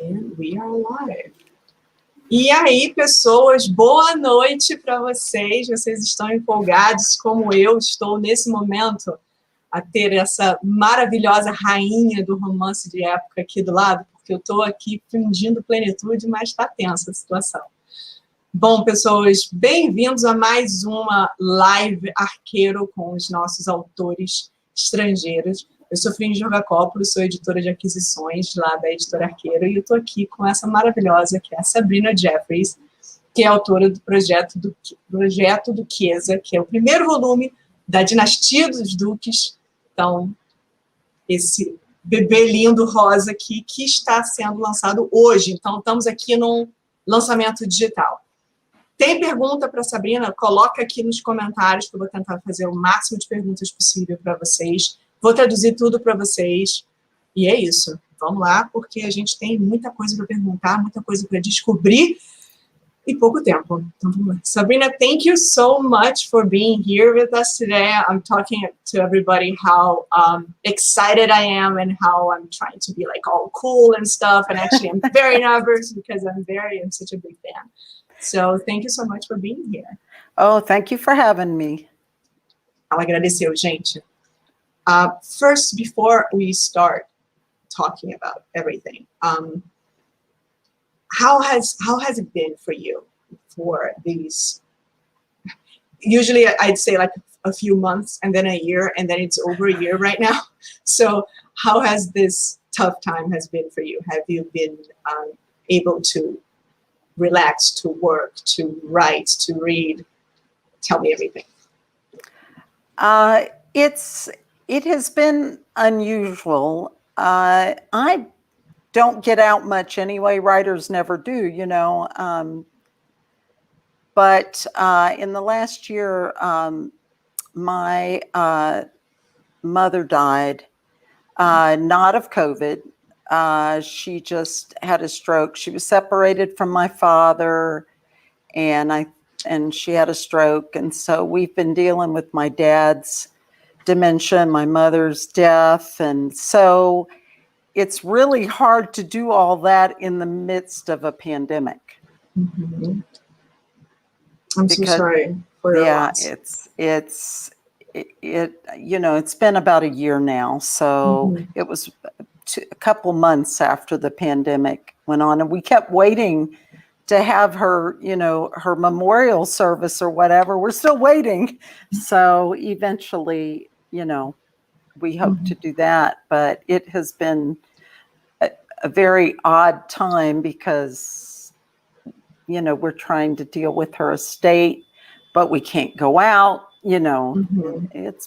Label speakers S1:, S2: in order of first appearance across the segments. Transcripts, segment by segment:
S1: And we are live. E aí, pessoas, boa noite para vocês. Vocês estão empolgados como eu estou nesse momento a ter essa maravilhosa rainha do romance de época aqui do lado, porque eu estou aqui fingindo plenitude, mas está tensa a situação. Bom, pessoas, bem-vindos a mais uma live Arqueiro com os nossos autores estrangeiros. Eu sou Frini Georgakopoulos, sou editora de aquisições lá da editora Arqueiro, e eu estou aqui com essa maravilhosa, que é a Sabrina Jeffries, que é autora do Projeto Duquesa, que é o primeiro volume da Dinastia dos Duques. Então, esse bebê lindo rosa aqui, que está sendo lançado hoje. Então, estamos aqui num lançamento digital. Tem pergunta para a Sabrina? Coloca aqui nos comentários, que eu vou tentar fazer o máximo de perguntas possível para vocês. Vou traduzir tudo para vocês. E é isso. Vamos lá, porque a gente tem muita coisa para perguntar, muita coisa para descobrir e pouco tempo. Então, vamos lá. Sabrina, thank you so much for being here with us today. I'm talking to everybody how excited I am and how I'm trying to be like all cool and stuff. And actually, I'm very nervous because I'm such a big fan. So, thank you so much for being here.
S2: Oh, thank you for having me.
S1: Ela agradeceu, gente. First, before we start talking about everything, how has it been for you for these? Usually, I'd say like a few months, and then a year, and then it's over a year right now. So, how has this tough time has been for you? Have you been able to relax, to work, to write, to read? Tell me everything.
S2: It has been unusual. I don't get out much anyway. Writers never do, you know. But in the last year, my mother died, not of COVID. She just had a stroke. She was separated from my father, and she had a stroke. And so we've been dealing with my dad's dementia, my mother's death. And so it's really hard to do all that in the midst of a pandemic.
S1: Mm-hmm. I'm so sorry for your loss.
S2: You know, it's been about a year now. So it was a couple months after the pandemic went on, and we kept waiting to have her, you know, her memorial service or whatever. We're still waiting. So eventually, you know, we hope to do that. But it has been a very odd time because, you know, we're trying to deal with her estate, but we can't go out, you know. It's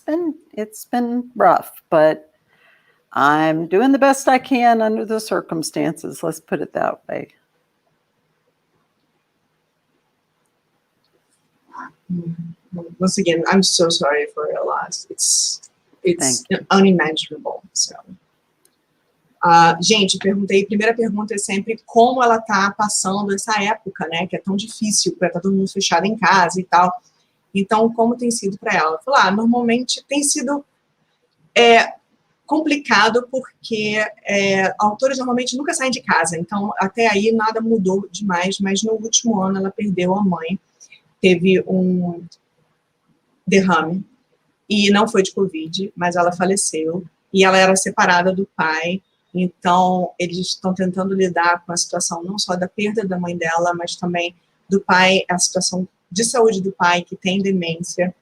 S2: been rough, but I'm doing the best I can under the circumstances. Let's put it that way.
S1: Once again, I'm so sorry for your loss. It's unimaginable. So, gente, primeira pergunta é sempre como ela tá passando essa época, né, que é tão difícil, para tá todo mundo fechado em casa e tal. Então, como tem sido para ela? Falar, normalmente tem sido complicado porque autores normalmente nunca saem de casa. Então, até aí nada mudou demais, mas no último ano ela perdeu a mãe. Teve um derrame, e não foi de Covid, mas ela faleceu, e ela era separada do pai, então eles estão tentando lidar com a situação não só da perda da mãe dela, mas também do pai, a situação de saúde do pai, que tem demência,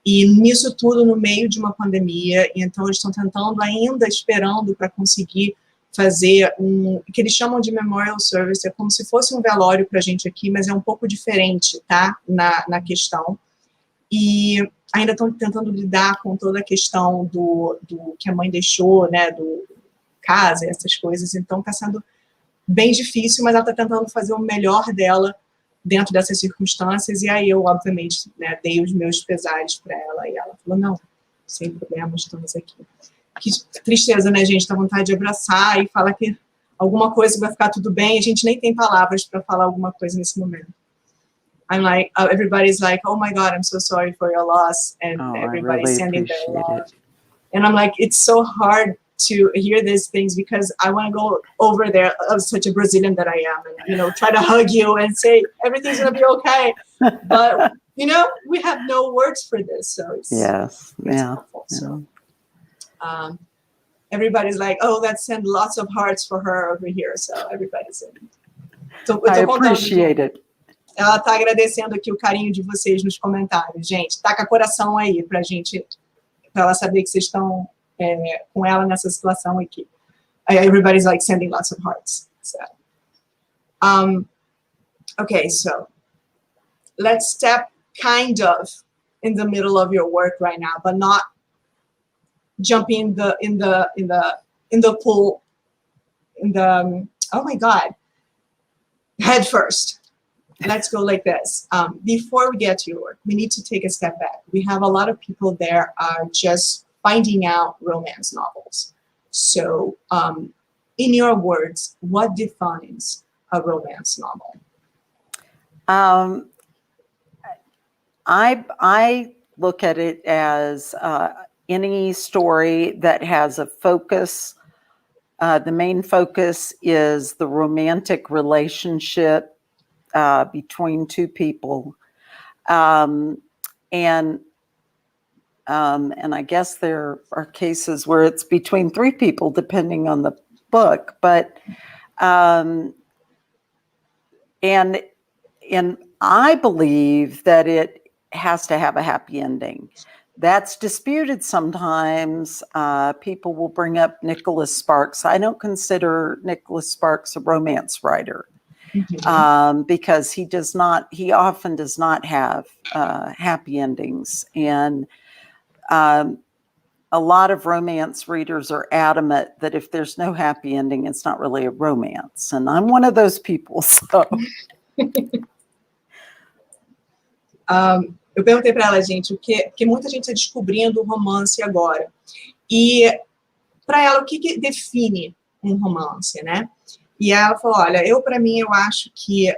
S1: e nisso tudo no meio de uma pandemia, e então eles estão tentando ainda, esperando para conseguir fazer o que eles chamam de memorial service, é como se fosse um velório para a gente aqui, mas é um pouco diferente, tá, na questão. E ainda estão tentando lidar com toda a questão do que a mãe deixou, né, do casa, essas coisas, então está sendo bem difícil, mas ela está tentando fazer o melhor dela dentro dessas circunstâncias, e aí eu, obviamente, né, dei os meus pesares para ela, e ela falou, não, sem problema, estamos aqui. Que tristeza, né, gente? Dá vontade de abraçar e falar que alguma coisa vai ficar tudo bem. A gente nem tem palavras para falar alguma coisa nesse momento. I'm like, everybody's like, oh my God, I'm so sorry for your loss. And everybody's really sending their love. And I'm like, it's so hard to hear these things, because I want to go over there as such a Brazilian that I am, and, you know, try to hug you and say everything's going to be okay. But, you know, we have no words for this. So it's, helpful. So, everybody's like, oh, let's send lots of hearts for her over here. So everybody's in.
S2: I appreciate it.
S1: Ela tá agradecendo aqui o carinho de vocês nos comentários, gente. Taca coração aí pra gente, pra ela saber que vocês estão com ela nessa situação aqui. Everybody's like sending lots of hearts. So, okay, so let's step kind of in the middle of your work right now, but not jumping in the pool, oh my God, head first. Let's go like this. Before we get to your work, we need to take a step back. We have a lot of people there are just finding out romance novels. So in your words, what defines a romance novel?
S2: I look at it as any story that has a focus. The main focus is the romantic relationship between two people, and I guess there are cases where it's between three people, depending on the book. But and I believe that it has to have a happy ending. That's disputed sometimes. People will bring up Nicholas Sparks. I don't consider Nicholas Sparks a romance writer. Because he often does not have happy endings. And a lot of romance readers are adamant that if there's no happy ending, it's not really a romance. And I'm one of those people, so.
S1: Eu perguntei para ela, gente, porque muita gente está descobrindo o romance agora. E para ela, o que define um romance, né? E ela falou, olha, para mim, eu acho que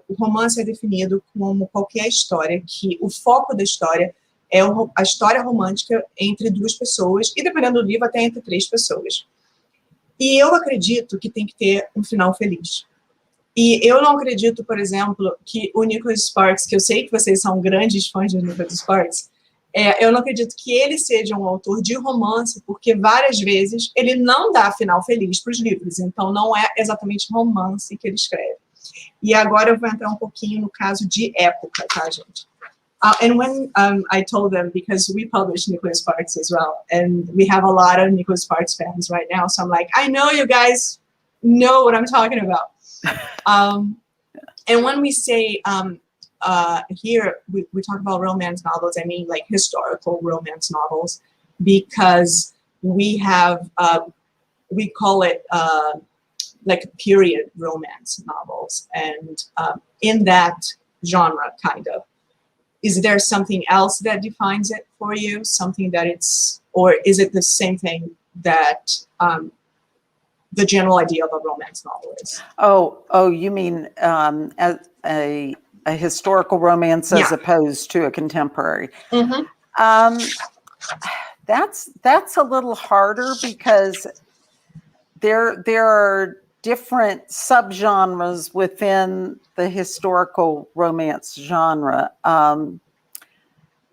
S1: o romance é definido como qualquer história, que o foco da história é a história romântica entre duas pessoas, e dependendo do livro, até entre três pessoas. E eu acredito que tem que ter um final feliz. E eu não acredito, por exemplo, que o Nicholas Sparks, que eu sei que vocês são grandes fãs do Nicholas Sparks, eu não acredito que ele seja um autor de romance, porque várias vezes ele não dá final feliz para os livros, então não é exatamente romance que ele escreve. E agora eu vou entrar um pouquinho no caso de época, tá, gente? And when I told them, because we publish Nicholas Sparks as well, and we have a lot of Nicholas Sparks fans right now, so I'm like, I know you guys know what I'm talking about. And when we say, here, we talk about romance novels, I mean like historical romance novels, because we have, we call it like period romance novels. And in that genre, kind of, is there something else that defines it for you? Something that it's, or is it the same thing that the general idea of a romance novel is?
S2: Oh, you mean as a historical romance as opposed to a contemporary? That's a little harder because there are different subgenres within the historical romance genre.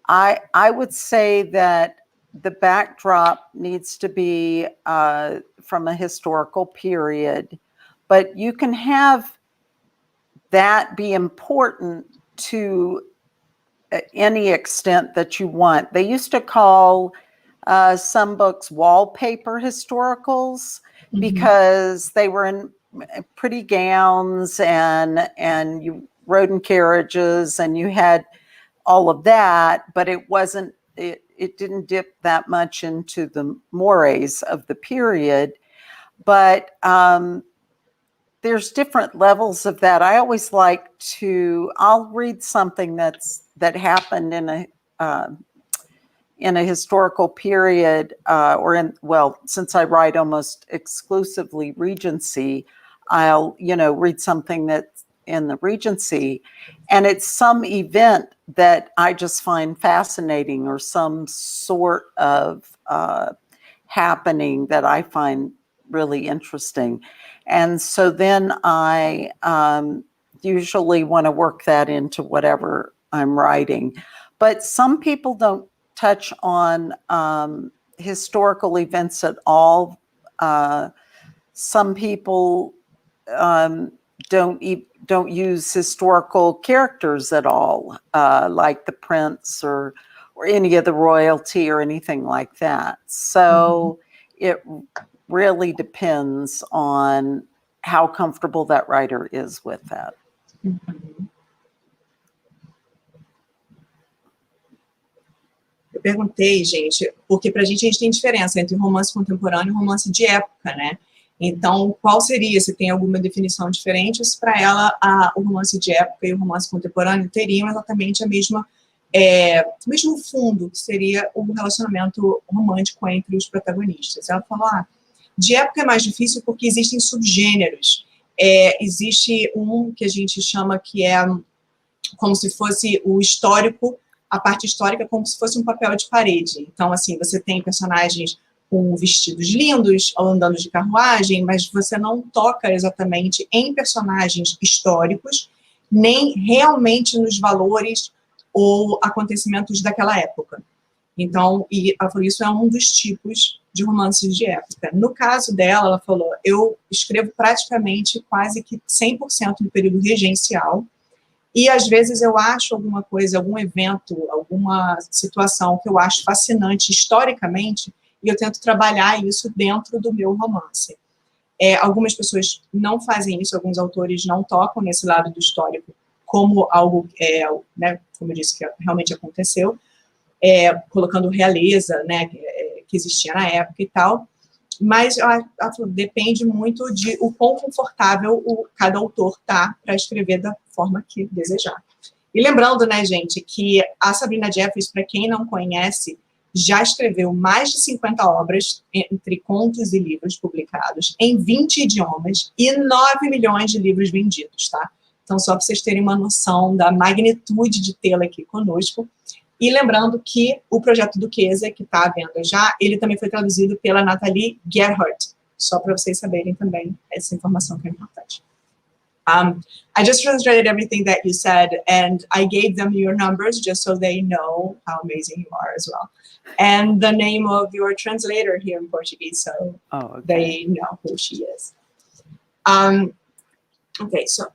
S2: I would say that the backdrop needs to be from a historical period, but you can have that be important to any extent that you want. They used to call some books wallpaper historicals because they were in pretty gowns and you rode in carriages and you had all of that, but it wasn't, it didn't dip that much into the mores of the period. But there's different levels of that. I always like I'll read something that happened in a historical period, since I write almost exclusively Regency, I'll, read something that's in the Regency, and it's some event that I just find fascinating or some sort of happening that I find really interesting. And so then I usually want to work that into whatever I'm writing. But some people don't touch on historical events at all. Some people don't use historical characters at all, like the prince or any of the royalty or anything like that. So it really depends on how comfortable that writer is with that.
S1: Eu perguntei, gente, porque pra gente a gente tem diferença entre romance contemporâneo e romance de época, né? Então, qual seria, se tem alguma definição diferente, se para ela o romance de época e o romance contemporâneo teriam exatamente a mesma, o mesmo fundo, que seria o relacionamento romântico entre os protagonistas. Ela falou, de época é mais difícil porque existem subgêneros. Existe um que a gente chama que é como se fosse o histórico, a parte histórica como se fosse um papel de parede. Então, assim, você tem personagens com vestidos lindos, andando de carruagem, mas você não toca exatamente em personagens históricos, nem realmente nos valores ou acontecimentos daquela época. Então, isso é um dos tipos de romances de época. No caso dela, ela falou, eu escrevo praticamente quase que 100% no período regencial, e às vezes eu acho alguma coisa, algum evento, alguma situação que eu acho fascinante historicamente, e eu tento trabalhar isso dentro do meu romance. Algumas pessoas não fazem isso, alguns autores não tocam nesse lado do histórico como algo, né, como eu disse, que realmente aconteceu, colocando realeza, né, que existia na época e tal, mas depende muito de o quão confortável cada autor está para escrever da forma que desejar. E lembrando, né, gente, que a Sabrina Jeffries, para quem não conhece, já escreveu mais de 50 obras, entre contos e livros publicados, em 20 idiomas e 9 milhões de livros vendidos, tá? Então, só para vocês terem uma noção da magnitude de tê-la aqui conosco. E lembrando que o Projeto Duquesa, que está à venda já, ele também foi traduzido pela Nathalie Gerhardt, só para vocês saberem também essa informação que é importante. I just translated everything that you said, and I gave them your numbers just so they know how amazing you are as well. And the name of your translator here in Portuguese, so they know who she is. Okay, so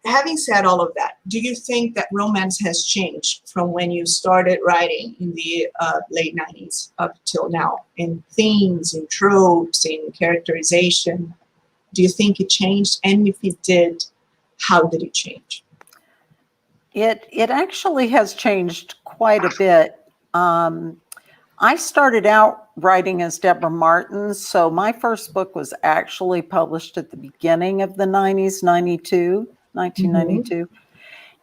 S1: having said all of that, do you think that romance has changed from when you started writing in the late 90s up till now, in themes, in tropes, in characterization? Do you think it changed? And if it did, how did it change?
S2: It actually has changed quite a bit. I started out writing as Deborah Martin, so my first book was actually published at the beginning of the 90s, 1992.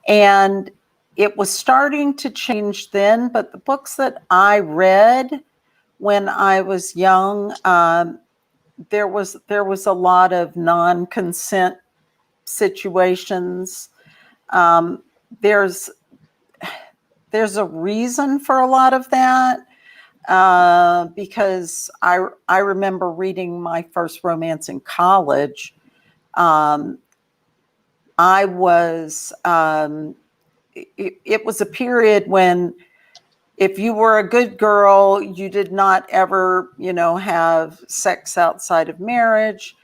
S2: And it was starting to change then, but the books that I read when I was young, there was a lot of non-consent situations. There's a reason for a lot of that, because I remember reading my first romance in college. It was a period when if you were a good girl, you did not ever, have sex outside of marriage.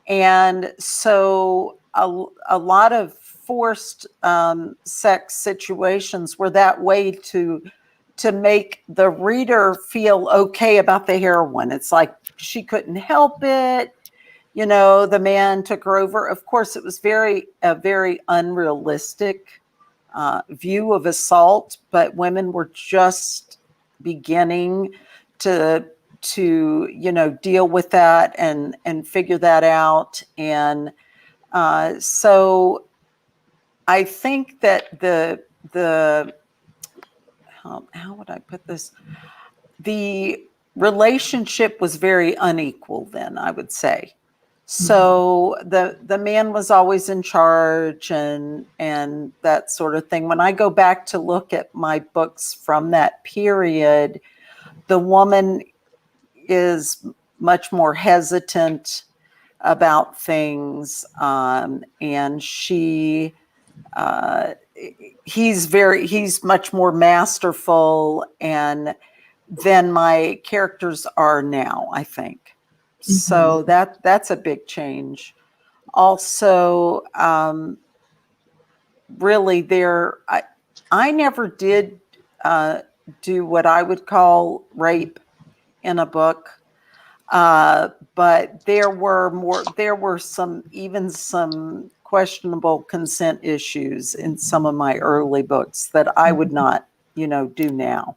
S2: And so a lot of forced sex situations were that way to make the reader feel okay about the heroine. It's like she couldn't help it. The man took her over. Of course, it was a very unrealistic view of assault, but women were just beginning to deal with that and figure that out. And so I think that the how would I put this? The relationship was very unequal then, I would say. So the man was always in charge and that sort of thing. When I go back to look at my books from that period, the woman, is much more hesitant about things, and he's much more masterful and than my characters are now, I think. So that's a big change. Also, really I never did do what I would call rape in a book. But there were some questionable consent issues in some of my early books that I would not, do now.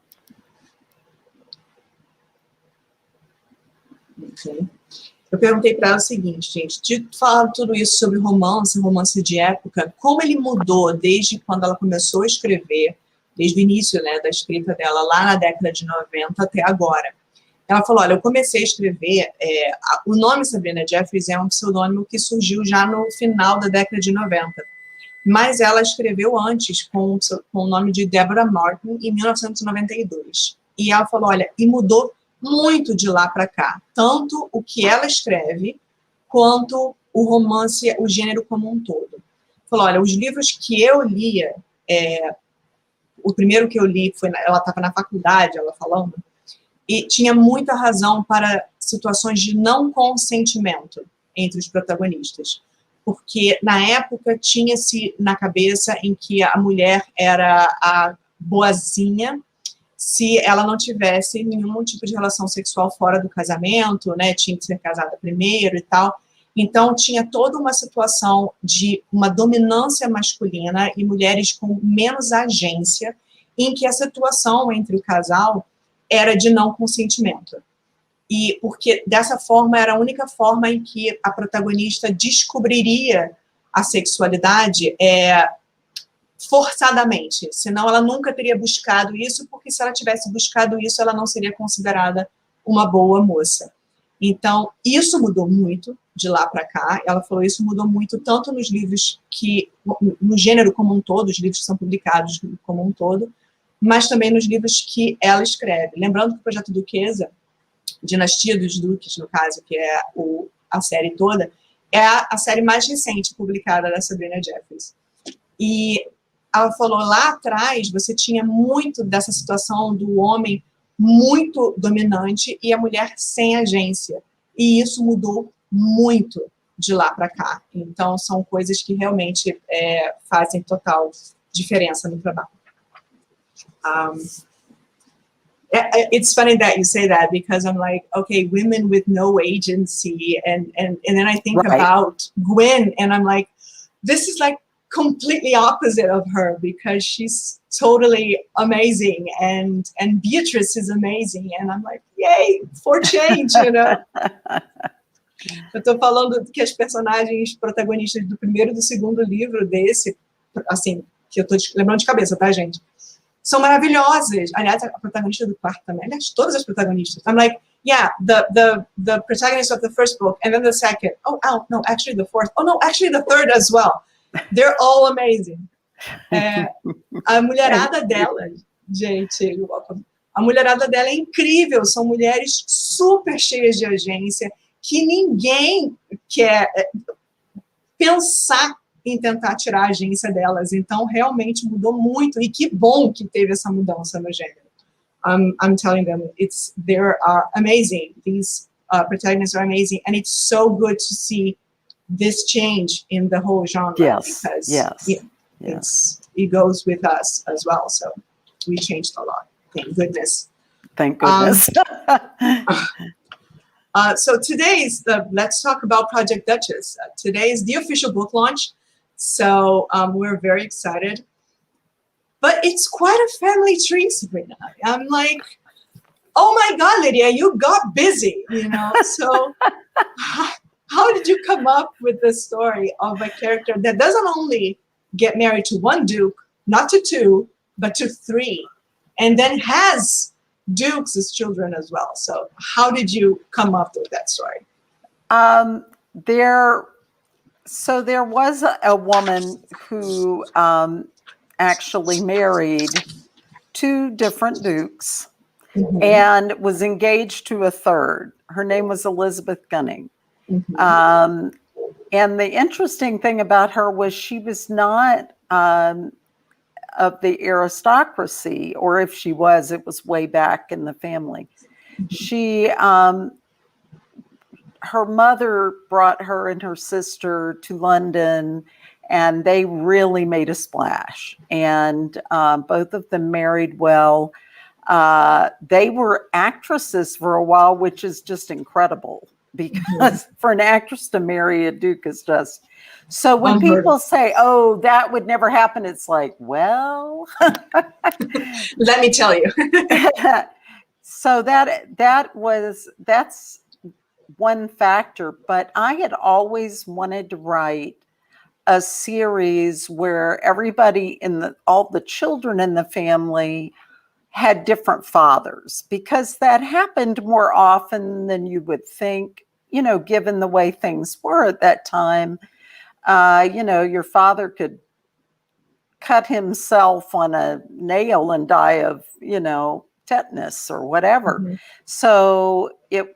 S1: Okay. Eu perguntei para ela o seguinte, gente, de falar tudo isso sobre romance de época, como ele mudou desde quando ela começou a escrever, desde o início, né, da escrita dela, lá na década de 90 até agora. Ela falou, olha, eu comecei a escrever, o nome Sabrina Jeffries é um pseudônimo que surgiu já no final da década de 90, mas ela escreveu antes com o nome de Deborah Martin em 1992. E ela falou, olha, e mudou muito de lá para cá, tanto o que ela escreve, quanto o romance, o gênero como um todo. Falou, olha, os livros que eu lia, o primeiro que eu li, ela estava na faculdade, ela falando, e tinha muita razão para situações de não consentimento entre os protagonistas. Porque, na época, tinha-se na cabeça em que a mulher era a boazinha se ela não tivesse nenhum tipo de relação sexual fora do casamento, né? Tinha que ser casada primeiro e tal. Então, tinha toda uma situação de uma dominância masculina e mulheres com menos agência, em que a situação entre o casal era de não consentimento. E porque dessa forma era a única forma em que a protagonista descobriria a sexualidade forçadamente, senão ela nunca teria buscado isso, porque se ela tivesse buscado isso, ela não seria considerada uma boa moça. Então, isso mudou muito de lá para cá. Ela falou, isso mudou muito tanto nos livros no gênero como um todo, os livros que são publicados como um todo, mas também nos livros que ela escreve. Lembrando que o Projeto Duquesa, Dinastia dos Duques, no caso, que é a série toda, é a série mais recente publicada da Sabrina Jeffries. E ela falou, lá atrás, você tinha muito dessa situação do homem muito dominante e a mulher sem agência. E isso mudou muito de lá para cá. Então, são coisas que realmente fazem total diferença no trabalho. It's funny that you say that, because I'm like, okay, women with no agency, and then I think about Gwen, and I'm like, this is like completely opposite of her, because she's totally amazing, and Beatrice is amazing, and I'm like, yay, for change, you know. Eu tô falando que as personagens protagonistas do primeiro e do segundo livro desse, assim, que eu tô lembrando de cabeça, tá, gente? São maravilhosas. Aliás, a protagonista do quarto também. Aliás, todas as protagonistas. I'm like, yeah, the protagonist of the first book, and then the second. Oh, no, actually the fourth. Oh, no, actually the third as well. They're all amazing. A mulherada dela, gente, a mulherada dela é incrível. São mulheres super cheias de agência, que ninguém quer pensar em tentar tirar a agência delas. Então, realmente mudou muito, e que bom que teve essa mudança no gênero. I'm telling them, they are amazing. These protagonists are amazing, and it's so good to see this change in the whole genre.
S2: Yes,
S1: because it goes with us as well, so we changed a lot. Thank goodness.
S2: Thank goodness.
S1: So let's talk about Project Duchess. Today is the official book launch. So we're very excited. But it's quite a family tree, Sabrina. I'm like, oh my God, Lydia, you got busy, you know? So how did you come up with the story of a character that doesn't only get married to one duke, not to two, but to three, and then has dukes as children as well? So how did you come up with that story?
S2: So there was a woman who actually married two different dukes. and was engaged to a third. Her name was Elizabeth Gunning. And the interesting thing about her was she was not of the aristocracy, or if she was, it was way back in the family. She, her mother brought her and her sister to London, and they really made a splash. And both of them married well. They were actresses for a while, which is just incredible, because for an actress to marry a duke is just... So when people say, oh, that would never happen, it's like, well...
S1: Let me tell you.
S2: So that's one factor. But I had always wanted to write a series where everybody all the children in the family had different fathers, because that happened more often than you would think, you know, given the way things were at that time. You know, your father could cut himself on a nail and die of, you know, tetanus or whatever. So it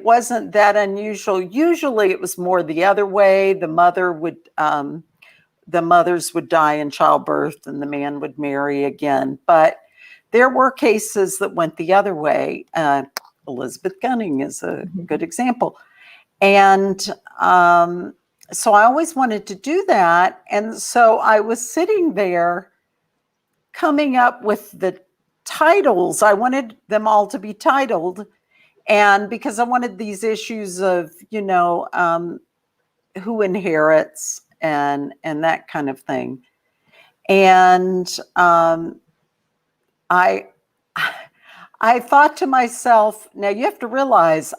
S2: wasn't that unusual. Usually it was more the other way. The mothers would die in childbirth and the man would marry again. But there were cases that went the other way. Elizabeth Gunning is a good example. And so I always wanted to do that. And so I was sitting there coming up with the titles. I wanted them all to be titled. And because I wanted these issues of, you know, who inherits and that kind of thing. And I thought to myself, now you have to realize,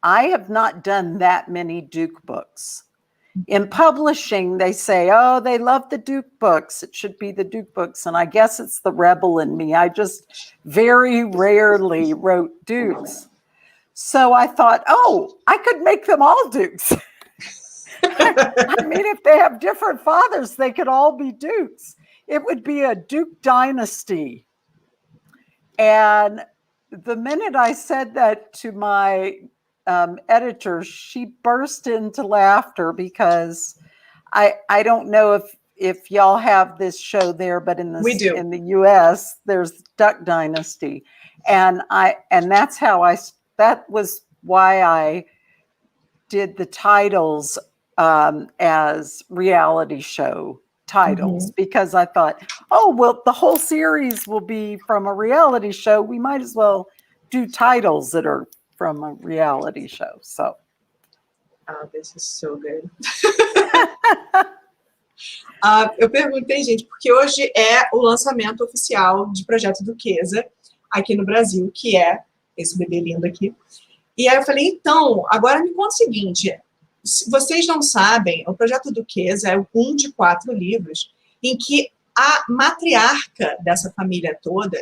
S2: I have not done that many Duke books. In publishing, they say, oh, they love the Duke books. It should be the Duke books. And I guess it's the rebel in me. I just very rarely wrote Dukes. So I thought, oh, I could make them all Dukes. I mean, if they have different fathers, they could all be Dukes. It would be a Duke dynasty. And the minute I said that to my editor, she burst into laughter, because I don't know if y'all have this show there, but in the US, there's Duck Dynasty. And that was why I did the titles as reality show titles, because I thought, oh, well, the whole series will be from a reality show. We might as well do titles that are from a reality show. So,
S1: oh, this is so good. Eu perguntei, gente, porque hoje é o lançamento oficial de Projeto Duquesa aqui no Brasil, que é esse bebê lindo aqui. E aí eu falei, então, agora me conta o seguinte, se vocês não sabem, o Projeto Duquesa é um de 4 livros em que a matriarca dessa família toda,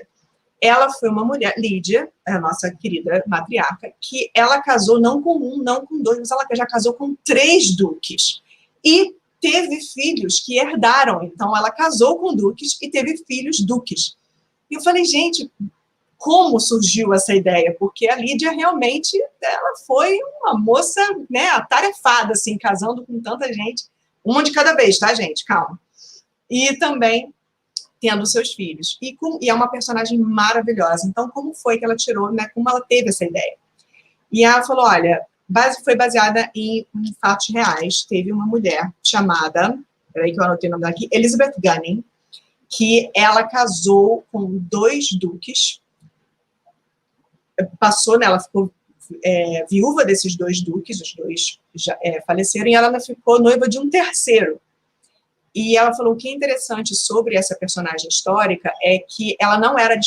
S1: ela foi uma mulher, Lídia, a nossa querida matriarca, que ela casou não com um, não com 2, mas ela já casou com 3 duques. E teve filhos que herdaram. Então, ela casou com duques e teve filhos duques. E eu falei, gente, como surgiu essa ideia? Porque a Lídia realmente, ela foi uma moça, né, atarefada, assim, casando com tanta gente. Uma de cada vez, tá, gente? Calma. E também tendo seus filhos. E é uma personagem maravilhosa. Então, como foi que ela tirou, né? Como ela teve essa ideia? E ela falou, olha, foi baseada em fatos reais. Teve uma mulher chamada, peraí que eu anotei o nome dela aqui, Elizabeth Gunning, que ela casou com 2 duques, passou, né, ela ficou viúva desses 2 duques, os 2 já faleceram, e ela ficou noiva de um terceiro. E ela falou, o que é interessante sobre essa personagem histórica é que ela não era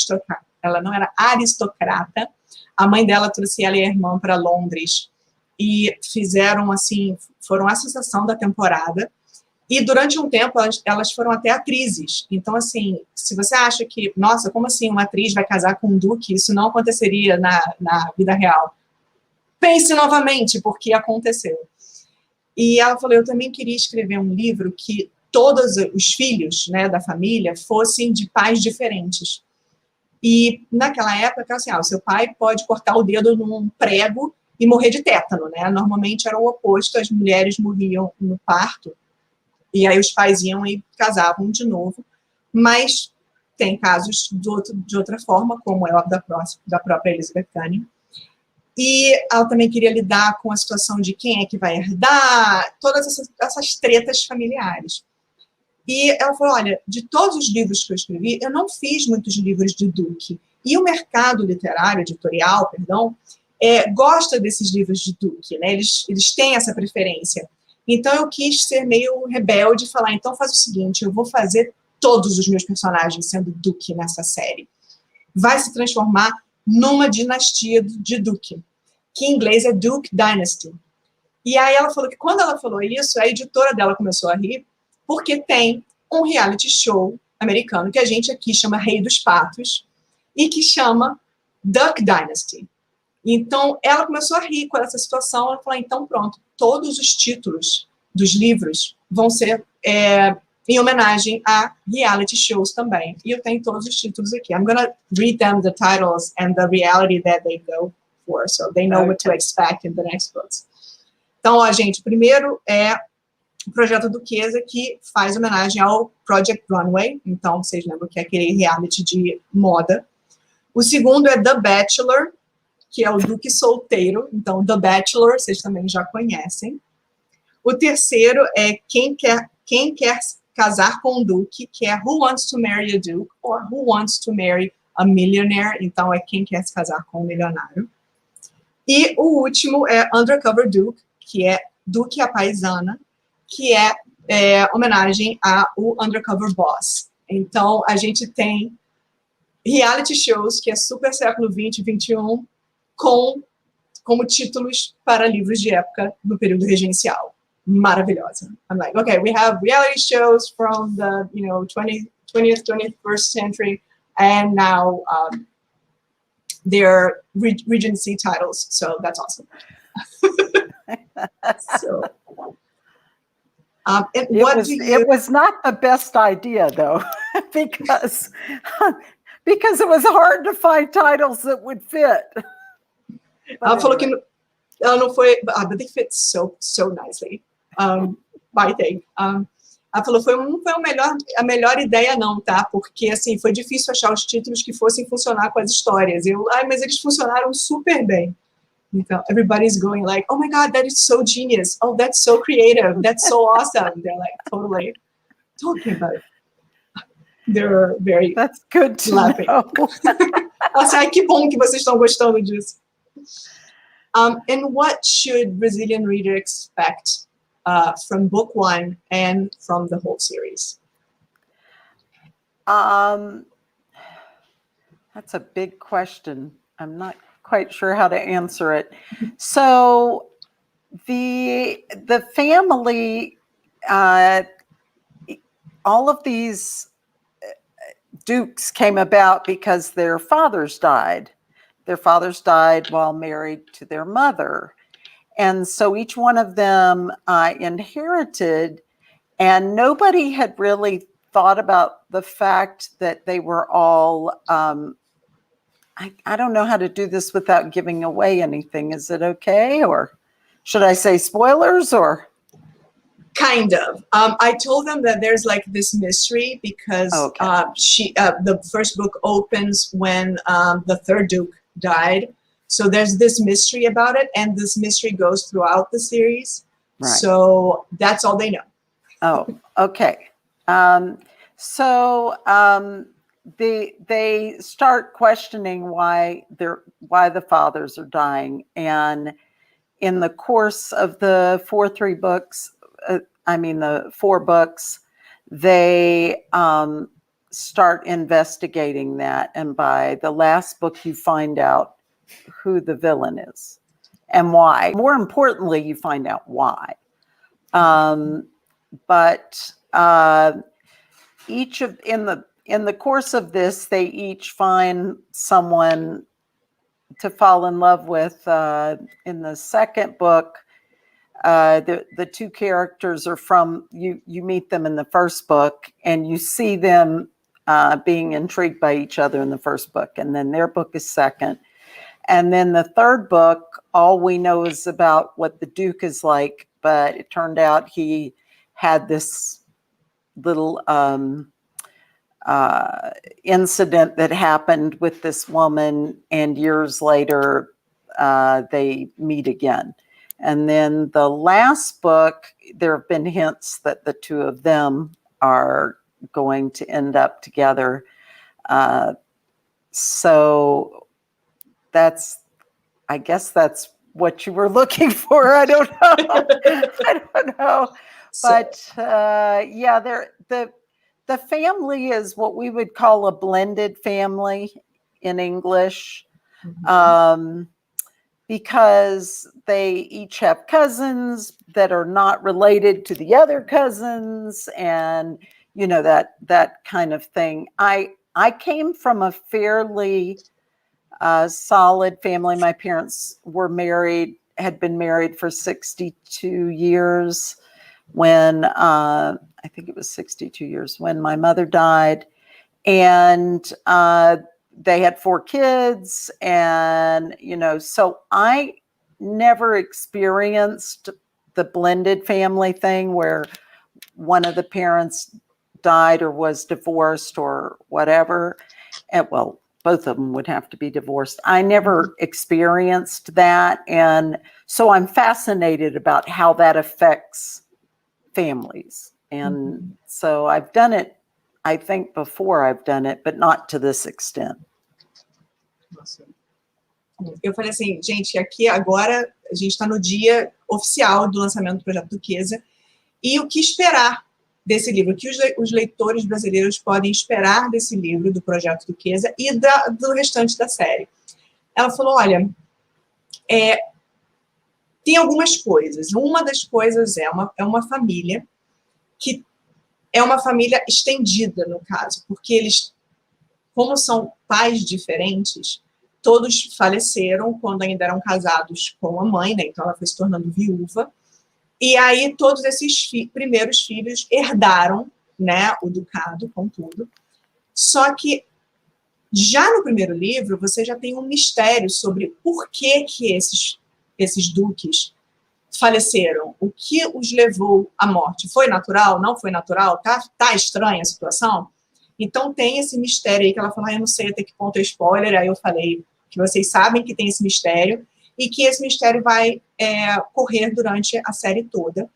S1: aristocrata, a mãe dela trouxe ela e a irmã para Londres, e fizeram, assim, foram a sensação da temporada, e durante um tempo elas foram até atrizes. Então, assim, se você acha que, nossa, como assim uma atriz vai casar com um duque? Isso não aconteceria na vida real. Pense novamente, porque aconteceu. E ela falou, eu também queria escrever um livro que todos os filhos, né, da família fossem de pais diferentes. E naquela época, assim, o seu pai pode cortar o dedo num prego e morrer de tétano, né? Normalmente era o oposto, as mulheres morriam no parto, e aí os pais iam e casavam de novo, mas tem casos de outra forma, como é o da própria Elizabeth Canning. E ela também queria lidar com a situação de quem é que vai herdar, todas essas tretas familiares. E ela falou, olha, de todos os livros que eu escrevi, eu não fiz muitos livros de Duque. E o mercado literário, editorial, perdão, gosta desses livros de Duque, né? Eles têm essa preferência. Então eu quis ser meio rebelde e falar, então faz o seguinte, eu vou fazer todos os meus personagens sendo Duque nessa série. Vai se transformar numa dinastia de Duque, que em inglês é Duke Dynasty. E aí ela falou que quando ela falou isso, a editora dela começou a rir, porque tem um reality show americano que a gente aqui chama Rei dos Patos e que chama Duck Dynasty. Então, ela começou a rir com essa situação. Ela falou, então pronto, todos os títulos dos livros vão ser em homenagem a reality shows também. E eu tenho todos os títulos aqui. I'm going to read them, the titles and the reality that they go for, so they know what to expect in the next books. Então, ó, gente, o primeiro é o Projeto Duquesa, que faz homenagem ao Project Runway. Então, vocês lembram que é aquele reality de moda. O segundo é The Bachelor, que é o Duque solteiro. Então, The Bachelor, vocês também já conhecem. O terceiro é Quem Quer Casar com o Duque, que é Who Wants to Marry a Duke, or Who Wants to Marry a Millionaire. Então, é Quem Quer Se Casar com um Milionário. E o último é Undercover Duke, que é Duque a Paisana, que é homenagem ao Undercover Boss. Então, a gente tem reality shows, que é super século XX, XXI, como títulos para livros de época no período regencial. Maravilhosa. I'm like, okay, we have reality shows from the 20th, 21st century, and now they're Regency titles, so that's awesome. So,
S2: it was not the best idea, though, because it was hard to find titles that would fit.
S1: Ela falou que ela não foi, but they fit so nicely. I think. Ela falou, não foi a melhor ideia não, tá? Porque, assim, foi difícil achar os títulos que fossem funcionar com as histórias. Mas eles funcionaram super bem. Então, everybody's going like, oh my God, that is so genius. Oh, that's so creative. That's so awesome. They're like, totally talking about it. They're very
S2: That's good to
S1: laughing.
S2: know.
S1: Nossa, que bom que vocês estão gostando disso. And what should Brazilian reader expect from book one and from the whole series?
S2: That's a big question. I'm not quite sure how to answer it. So the family, all of these dukes came about because their fathers died. Their fathers died while married to their mother. And so each one of them inherited, and nobody had really thought about the fact that they were all, I don't know how to do this without giving away anything. Is it okay? Or should I say spoilers or?
S1: Kind of. I told them that there's like this mystery because the first book opens when the third Duke died. So there's this mystery about it, and this mystery goes throughout the series. Right. So that's all they know.
S2: Oh, okay. They start questioning why the fathers are dying, and in the course of the 4 books, they start investigating that, and by the last book, you find out who the villain is and why. More importantly, you find out why. But in the course of this, they each find someone to fall in love with. In the second book, the 2 characters are from, you meet them in the first book, and you see them being intrigued by each other in the first book, and then their book is second. And then the third book, all we know is about what the Duke is like, but it turned out he had this little incident that happened with this woman, and years later they meet again. And then the last book, there have been hints that the two of them are going to end up together. So I guess that's what you were looking for. I don't know. I don't know. But yeah, the family is what we would call a blended family in English. Because they each have cousins that are not related to the other cousins, and you know, that kind of thing. I came from a fairly solid family. My parents were married, had been married for 62 years when I think it was 62 years when my mother died, and they had 4 kids, and, you know, so I never experienced the blended family thing where one of the parents died or was divorced or whatever. And well, both of them would have to be divorced. I never experienced that. And so I'm fascinated about how that affects families. And so I've done it, I think before I've done it, but not to this extent.
S1: Nossa. Eu falei assim, gente, aqui agora a gente está no dia oficial do lançamento do Projeto Duquesa, e o que esperar desse livro, o que os leitores brasileiros podem esperar desse livro, do Projeto Duquesa, e do restante da série. Ela falou, olha, tem algumas coisas. Uma das coisas é uma família que é uma família estendida, no caso, porque eles, como são pais diferentes, todos faleceram quando ainda eram casados com a mãe, né? Então ela foi se tornando viúva, e aí todos esses primeiros filhos herdaram, né, o ducado com tudo. Só que já no primeiro livro você já tem um mistério sobre por que esses duques faleceram, o que os levou à morte. Foi natural? Não foi natural? Tá estranha a situação? Então tem esse mistério aí que ela falou, eu não sei até que ponto é spoiler, aí eu falei que vocês sabem que tem esse mistério e que esse mistério vai correr durante a série toda.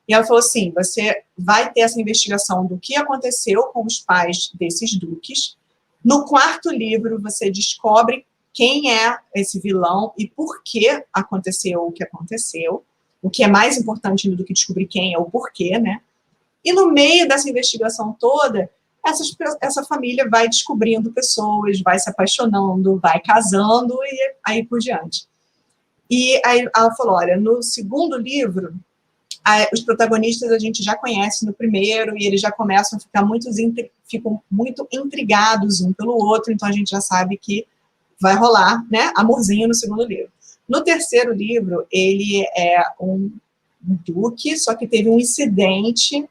S1: E ela falou assim, você vai ter essa investigação do que aconteceu com os pais desses duques. No quarto livro você descobre quem é esse vilão e por que aconteceu o que aconteceu. O que é mais importante do que descobrir quem é o porquê, né? E no meio dessa investigação toda, essa família vai descobrindo pessoas, vai se apaixonando, vai casando e aí por diante. E aí ela falou, olha, no segundo livro, os protagonistas a gente já conhece no primeiro e eles já começam a ficam muito intrigados um pelo outro, então a gente já sabe que vai rolar, né, amorzinho no segundo livro. No terceiro livro, ele é um duque, só que teve um incidente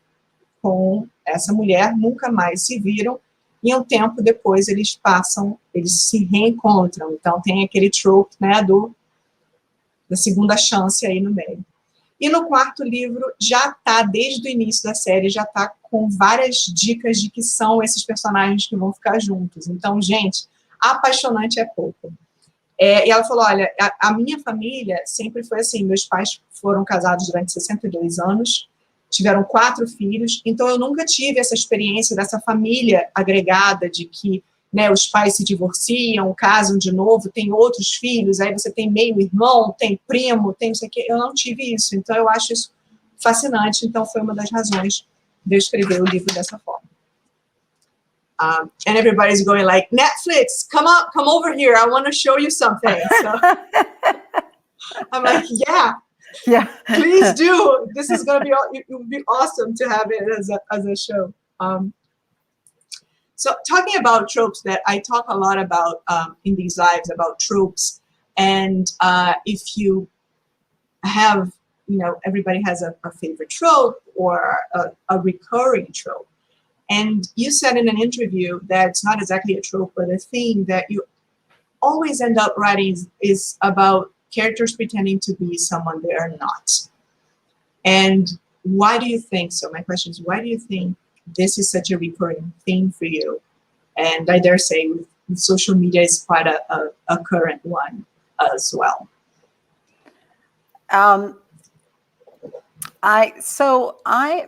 S1: com essa mulher, nunca mais se viram, e um tempo depois eles se reencontram. Então tem aquele trope, né, da segunda chance aí no meio. E no quarto livro já está, desde o início da série, já está com várias dicas de que são esses personagens que vão ficar juntos. Então, gente, apaixonante é pouco. E ela falou, olha, a minha família sempre foi assim, meus pais foram casados durante 62 anos, tiveram 4 filhos, então eu nunca tive essa experiência dessa família agregada de que, né, os pais se divorciam, casam de novo, tem outros filhos, aí você tem meio-irmão, tem primo, tem não sei o quê. Eu não tive isso, então eu acho isso fascinante, então foi uma das razões de eu escrever o livro dessa forma. And everybody's going like, Netflix, come over here, I want to show you something. So I'm like, yeah, please do. This is going to be, it would be awesome to have it as a show. So talking about tropes, that I talk a lot about in these lives, about tropes, and if you have, you know, everybody has a favorite trope or a recurring trope. And you said in an interview that it's not exactly a trope, but a theme that you always end up writing is about characters pretending to be someone they are not. And why do you think so? My question is, why do you think this is such a recurring theme for you? And I dare say with social media is quite a current one as well.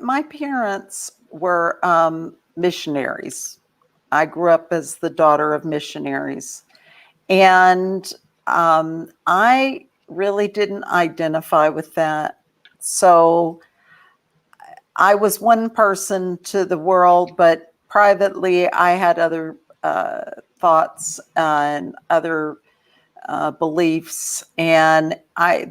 S2: My parents were missionaries. I grew up as the daughter of missionaries. And I really didn't identify with that. So I was one person to the world, but privately I had other thoughts and other beliefs, and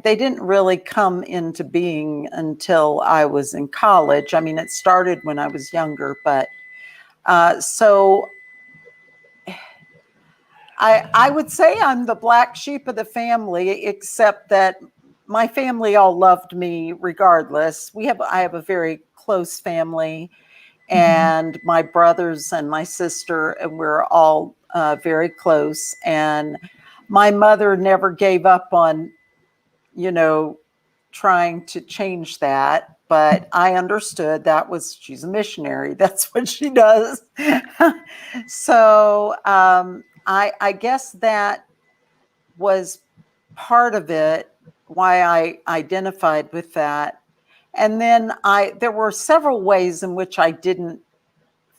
S2: they didn't really come into being until I was in college. I mean, it started when I was younger, but so I would say I'm the black sheep of the family, except that my family all loved me regardless. I have a very close family, and my brothers and my sister, and we're all very close. And my mother never gave up on, trying to change that. But I understood she's a missionary. That's what she does. So I guess that was part of it, why I identified with that. And then there were several ways in which I didn't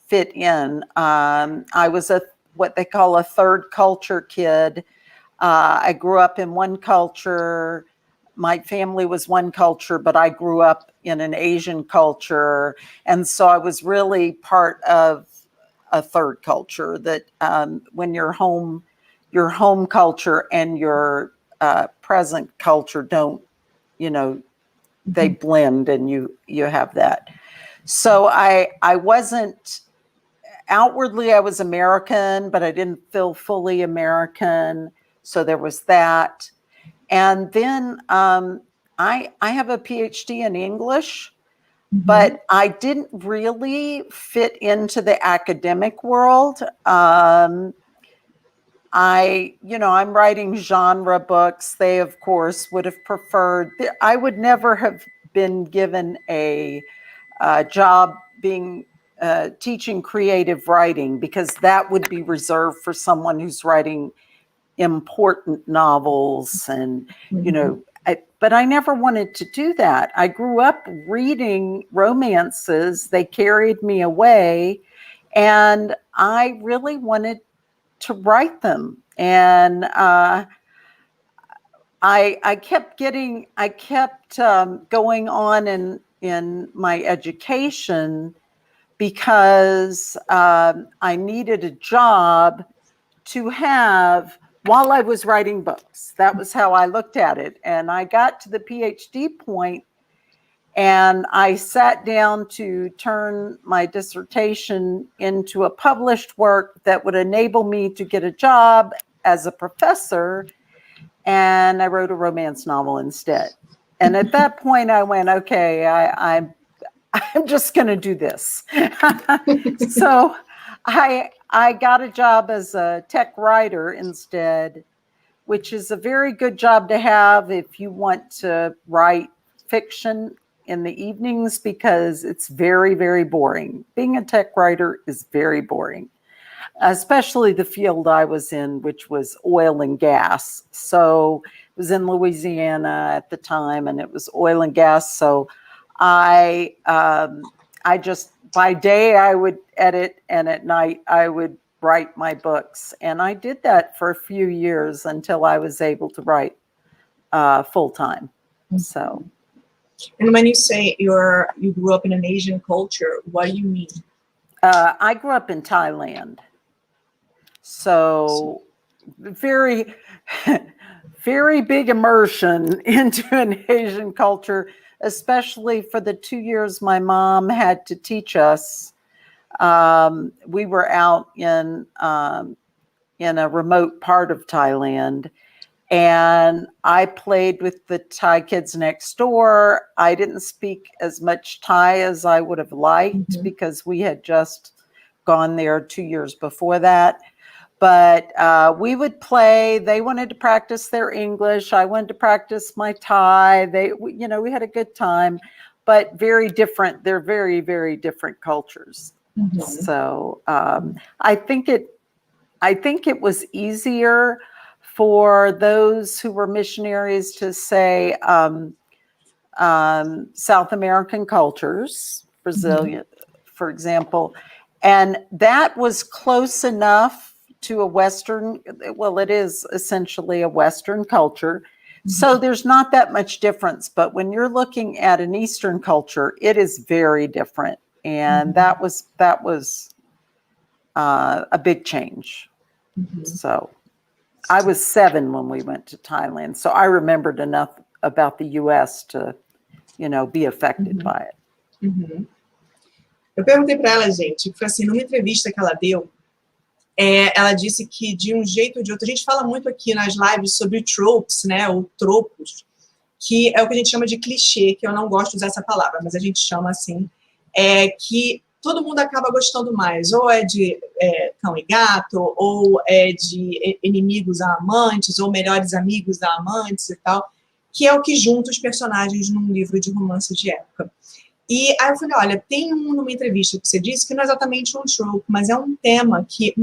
S2: fit in. I was what they call a third culture kid. I grew up in one culture. My family was one culture, but I grew up in an Asian culture. And so I was really part of a third culture that when your home culture and your present culture don't, they blend, and you have that. So I wasn't outwardly, I was American, but I didn't feel fully American. So there was that. And then I have a PhD in English, but I didn't really fit into the academic world. I'm writing genre books. They, of course, would have preferred. I would never have been given a job teaching creative writing, because that would be reserved for someone who's writing important novels, and but I never wanted to do that. I grew up reading romances. They carried me away, and I really wanted to write them. And I kept going on in my education, because I needed a job to have while I was writing books. That was how I looked at it. And I got to the PhD point, and I sat down to turn my dissertation into a published work that would enable me to get a job as a professor. And I wrote a romance novel instead. And at that point I went, okay, I'm just going to do this. So I got a job as a tech writer instead, which is a very good job to have if you want to write fiction in the evenings, because it's very, very boring. Being a tech writer is very boring, especially the field I was in, which was oil and gas. So it was in Louisiana at the time, and it was oil and gas. So I just, by day I would edit, and at night I would write my books. And I did that for a few years until I was able to write full time. So.
S1: And when you say you grew up in an Asian culture, what do you mean?
S2: I grew up in Thailand. So very, very big immersion into an Asian culture, especially for the 2 years my mom had to teach us. We were out in a remote part of Thailand, and I played with the Thai kids next door. I didn't speak as much Thai as I would have liked, because we had just gone there 2 years before that. But we would play. They wanted to practice their English. I wanted to practice my Thai. We had a good time, but very different. They're very, very different cultures. Mm-hmm. So I think it was easier for those who were missionaries to say South American cultures, Brazilian, for example, and that was close enough to a Western, well, it is essentially a Western culture. So there's not that much difference, but when you're looking at an Eastern culture, it is very different. And that was a big change. So I was 7 when we went to Thailand. So I remembered enough about the US to, be affected by it.
S1: Eu perguntei para ela, gente, foi assim, numa entrevista que ela deu, ela disse que, de um jeito ou de outro, a gente fala muito aqui nas lives sobre tropes, né, ou tropos, que é o que a gente chama de clichê, que eu não gosto de usar essa palavra, mas a gente chama assim, que todo mundo acaba gostando mais, ou é de cão e gato, ou é de inimigos a amantes, ou melhores amigos a amantes e tal, que é o que junta os personagens num livro de romance de época. E aí eu falei, olha, tem numa entrevista que você disse que não é exatamente um trope, mas é um tema que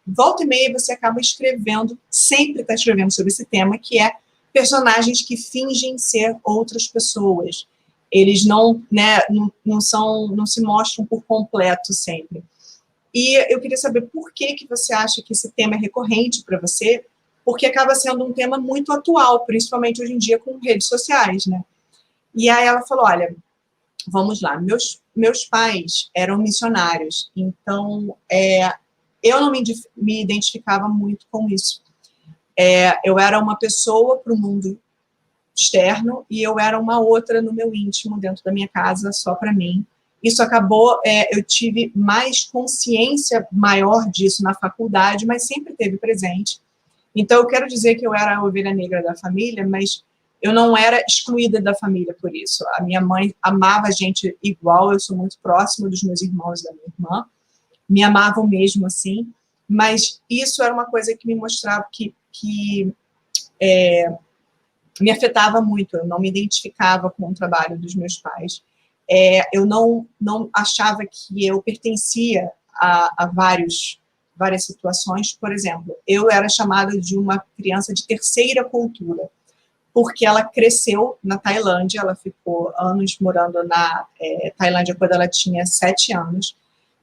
S1: volta e meia você acaba escrevendo, sempre está escrevendo sobre esse tema, que é personagens que fingem ser outras pessoas. Eles não se mostram por completo sempre. E eu queria saber por que você acha que esse tema é recorrente para você, porque acaba sendo um tema muito atual, principalmente hoje em dia com redes sociais, né? E aí ela falou, olha, vamos lá, meus pais eram missionários, então eu não me identificava muito com isso. Eu era uma pessoa para o mundo externo e eu era uma outra no meu íntimo, dentro da minha casa, só para mim. Isso acabou, eu tive mais consciência maior disso na faculdade, mas sempre teve presente. Então, eu quero dizer que eu era a ovelha negra da família, mas eu não era excluída da família por isso. A minha mãe amava a gente igual, eu sou muito próxima dos meus irmãos e da minha irmã, me amavam mesmo assim, mas isso era uma coisa que me mostrava que me afetava muito, eu não me identificava com o trabalho dos meus pais. Eu não achava que eu pertencia a várias situações. Por exemplo, eu era chamada de uma criança de terceira cultura, porque ela cresceu na Tailândia, ela ficou anos morando na Tailândia quando ela tinha 7 anos,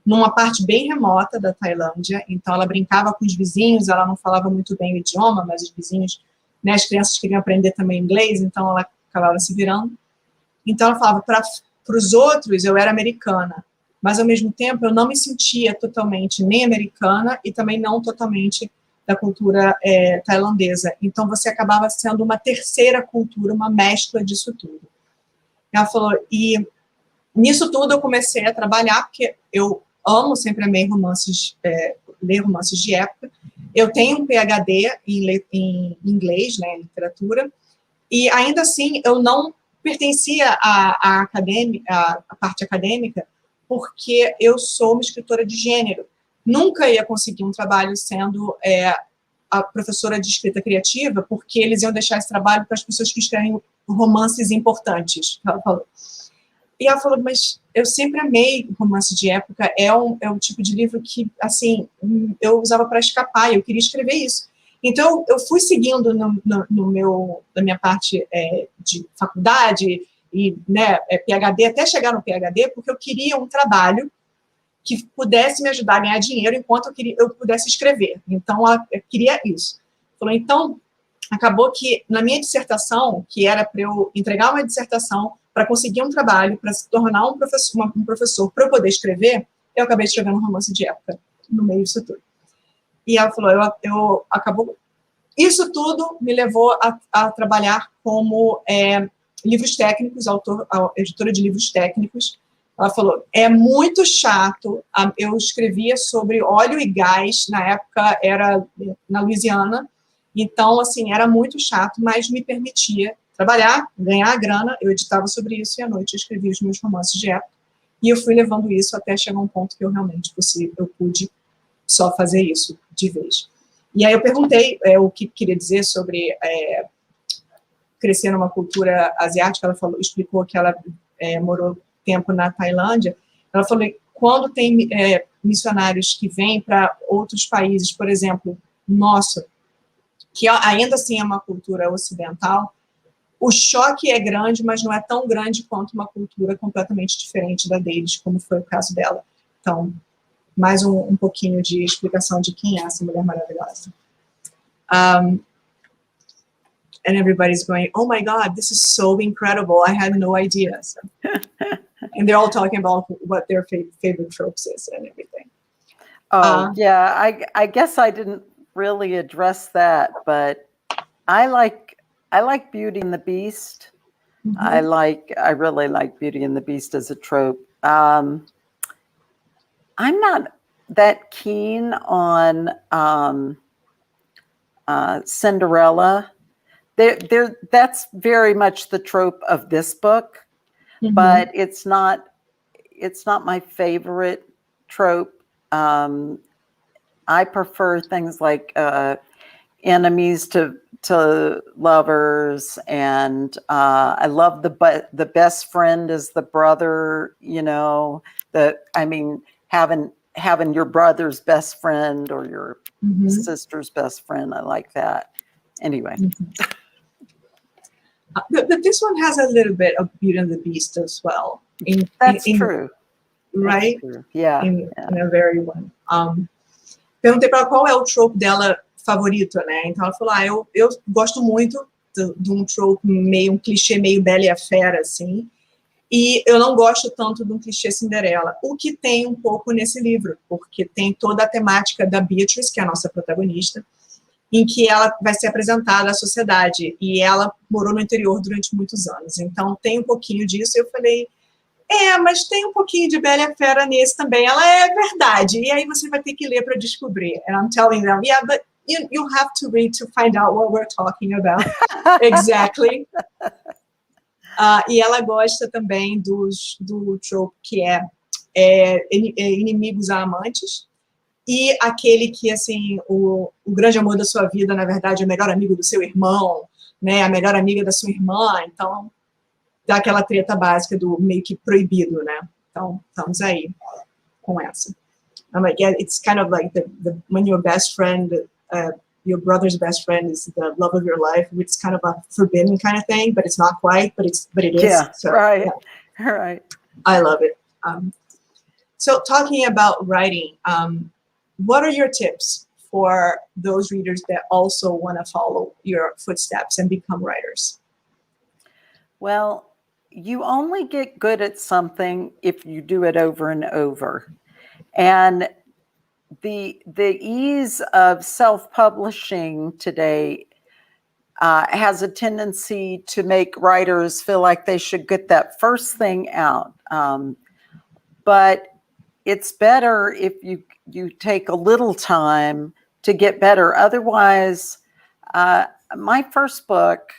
S1: numa parte bem remota da Tailândia, então ela brincava com os vizinhos, ela não falava muito bem o idioma, mas os vizinhos, né, as crianças queriam aprender também inglês, então ela acabava se virando. Então ela falava, para os outros eu era americana, mas ao mesmo tempo eu não me sentia totalmente nem americana e também não totalmente da cultura tailandesa. Então você acabava sendo uma terceira cultura, uma mescla disso tudo. Ela falou, e nisso tudo eu comecei a trabalhar, porque eu amo, sempre amei ler romances de época. Eu tenho um PhD em inglês, né, em literatura, e ainda assim eu não pertencia à parte acadêmica, porque eu sou uma escritora de gênero. Nunca ia conseguir um trabalho sendo a professora de escrita criativa, porque eles iam deixar esse trabalho para as pessoas que escrevem romances importantes, ela falou. E ela falou, mas eu sempre amei romance de época, é um tipo de livro que, assim, eu usava para escapar, eu queria escrever isso. Então, eu fui seguindo na minha parte de faculdade, e né, PhD, até chegar no PhD, porque eu queria um trabalho que pudesse me ajudar a ganhar dinheiro enquanto eu pudesse escrever. Então, eu queria isso. Falou, então, acabou que na minha dissertação, que era para eu entregar uma dissertação para conseguir um trabalho, para se tornar um professor para eu poder escrever, eu acabei escrevendo um romance de época no meio disso tudo. E ela falou, acabou... Isso tudo me levou a trabalhar como livros técnicos, editora de livros técnicos. Ela falou, é muito chato, eu escrevia sobre óleo e gás, na época era na Louisiana, então, assim, era muito chato, mas me permitia trabalhar, ganhar a grana, eu editava sobre isso, e à noite eu escrevia os meus romances de época. E eu fui levando isso até chegar um ponto que eu realmente eu pude só fazer isso de vez. E aí eu perguntei o que queria dizer sobre crescer numa cultura asiática. Ela explicou que ela morou tempo na Tailândia. Ela falou, quando tem missionários que vêm para outros países, por exemplo, nosso, que ainda assim é uma cultura ocidental, o choque é grande, mas não é tão grande quanto uma cultura completamente diferente da deles, como foi o caso dela. Então, mais um pouquinho de explicação de quem é essa mulher maravilhosa. And everybody's going, oh my God, this is so incredible. I had no idea. So, and they're all talking about what their favorite tropes is and everything.
S2: Yeah, I guess I didn't really address that, but I like Beauty and the Beast. Mm-hmm. I really like Beauty and the Beast as a trope. I'm not that keen on Cinderella. That's very much the trope of this book, mm-hmm. but it's not my favorite trope. I prefer things like enemies to lovers, and I love the best friend as the brother. You know, having your brother's best friend or your mm-hmm. sister's best friend. I like that. Anyway.
S1: Mm-hmm. But this one has a little bit of Beauty and the Beast as well.
S2: That's true.
S1: Right?
S2: That's true. Yeah.
S1: In a very one. Perguntei para ela qual é o trope dela favorito, né? Então ela falou, eu gosto muito de um trope um clichê meio Bela e a Fera, assim, e eu não gosto tanto de um clichê Cinderela, o que tem um pouco nesse livro, porque tem toda a temática da Beatrice, que é a nossa protagonista, em que ela vai ser apresentada à sociedade, e ela morou no interior durante muitos anos, então tem um pouquinho disso, e eu falei, mas tem um pouquinho de Bela e a Fera nesse também, ela é verdade, e aí você vai ter que ler para descobrir, and I'm telling them, yeah, but you have to read to find out what we're talking about, exactly. E ela gosta também do trope que é inimigos a amantes, e aquele que, assim, o grande amor da sua vida, na verdade, é o melhor amigo do seu irmão, né, a melhor amiga da sua irmã, então, dá aquela treta básica do meio que proibido, né, então, estamos aí com essa. I'm like, yeah, it's kind of like when your best friend, your brother's best friend is the love of your life, it's kind of a forbidden kind of thing, but it's not quite, but it is.
S2: Yeah,
S1: so,
S2: right,
S1: yeah.
S2: Right.
S1: I love it. So talking about writing, what are your tips for those readers that also want to follow your footsteps and become writers?
S2: Well, you only get good at something if you do it over and over. And the ease of self-publishing today has a tendency to make writers feel like they should get that first thing out. But it's better if you take a little time to get better. Otherwise, my first book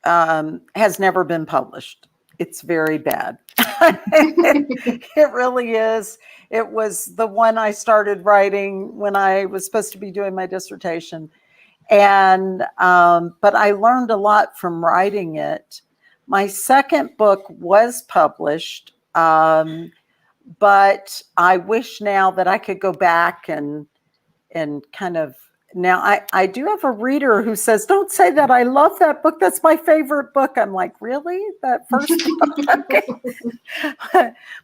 S2: has never been published. It's very bad. It really is. It was the one I started writing when I was supposed to be doing my dissertation. And, but I learned a lot from writing it. My second book was published, but I wish now that I could go back and kind of, now I do have a reader who says, don't say that, I love that book, that's my favorite book. I'm like, really? That first book?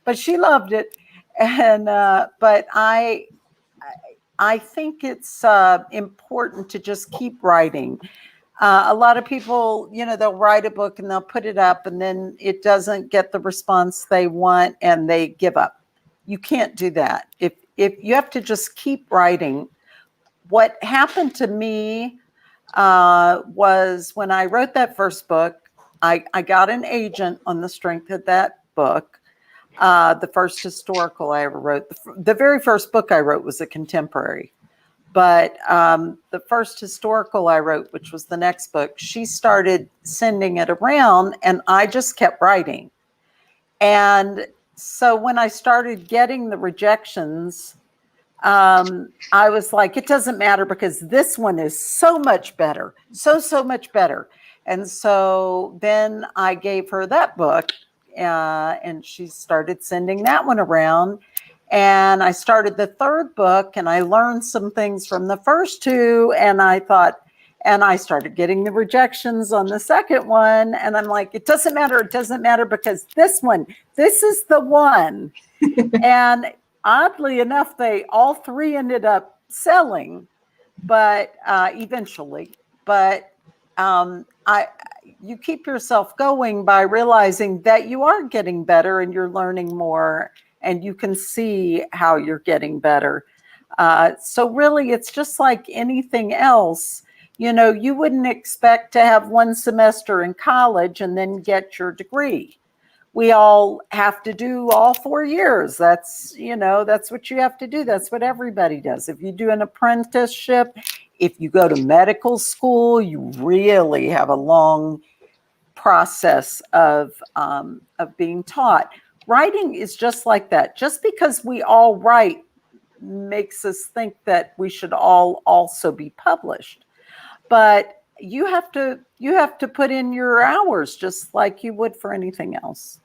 S2: But she loved it. And, but I think it's important to just keep writing. A lot of people, they'll write a book and they'll put it up and then it doesn't get the response they want and they give up. You can't do that. If you have to just keep writing. What happened to me was when I wrote that first book, I got an agent on the strength of that book. The first historical I ever wrote. The very first book I wrote was a contemporary. But the first historical I wrote, which was the next book, she started sending it around and I just kept writing. And so when I started getting the rejections, I was like, it doesn't matter because this one is so much better, so much better. And so then I gave her that book, and she started sending that one around. And I started the third book, and I learned some things from the first two. And I thought, and I started getting the rejections on the second one. And I'm like, it doesn't matter because this one, this is the one. And oddly enough, they all three ended up selling, but eventually. But you keep yourself going by realizing that you are getting better and you're learning more, and you can see how you're getting better. So really, it's just like anything else. You know, you wouldn't expect to have one semester in college and then get your degree. We all have to do all 4 years. That's, you know, that's what you have to do. That's what everybody does. If you do an apprenticeship, if you go to medical school, you really have a long process of being taught. Writing is just like that. Just because we all write makes us think that we should all also be published. But you have to put in your hours just like you would for anything else.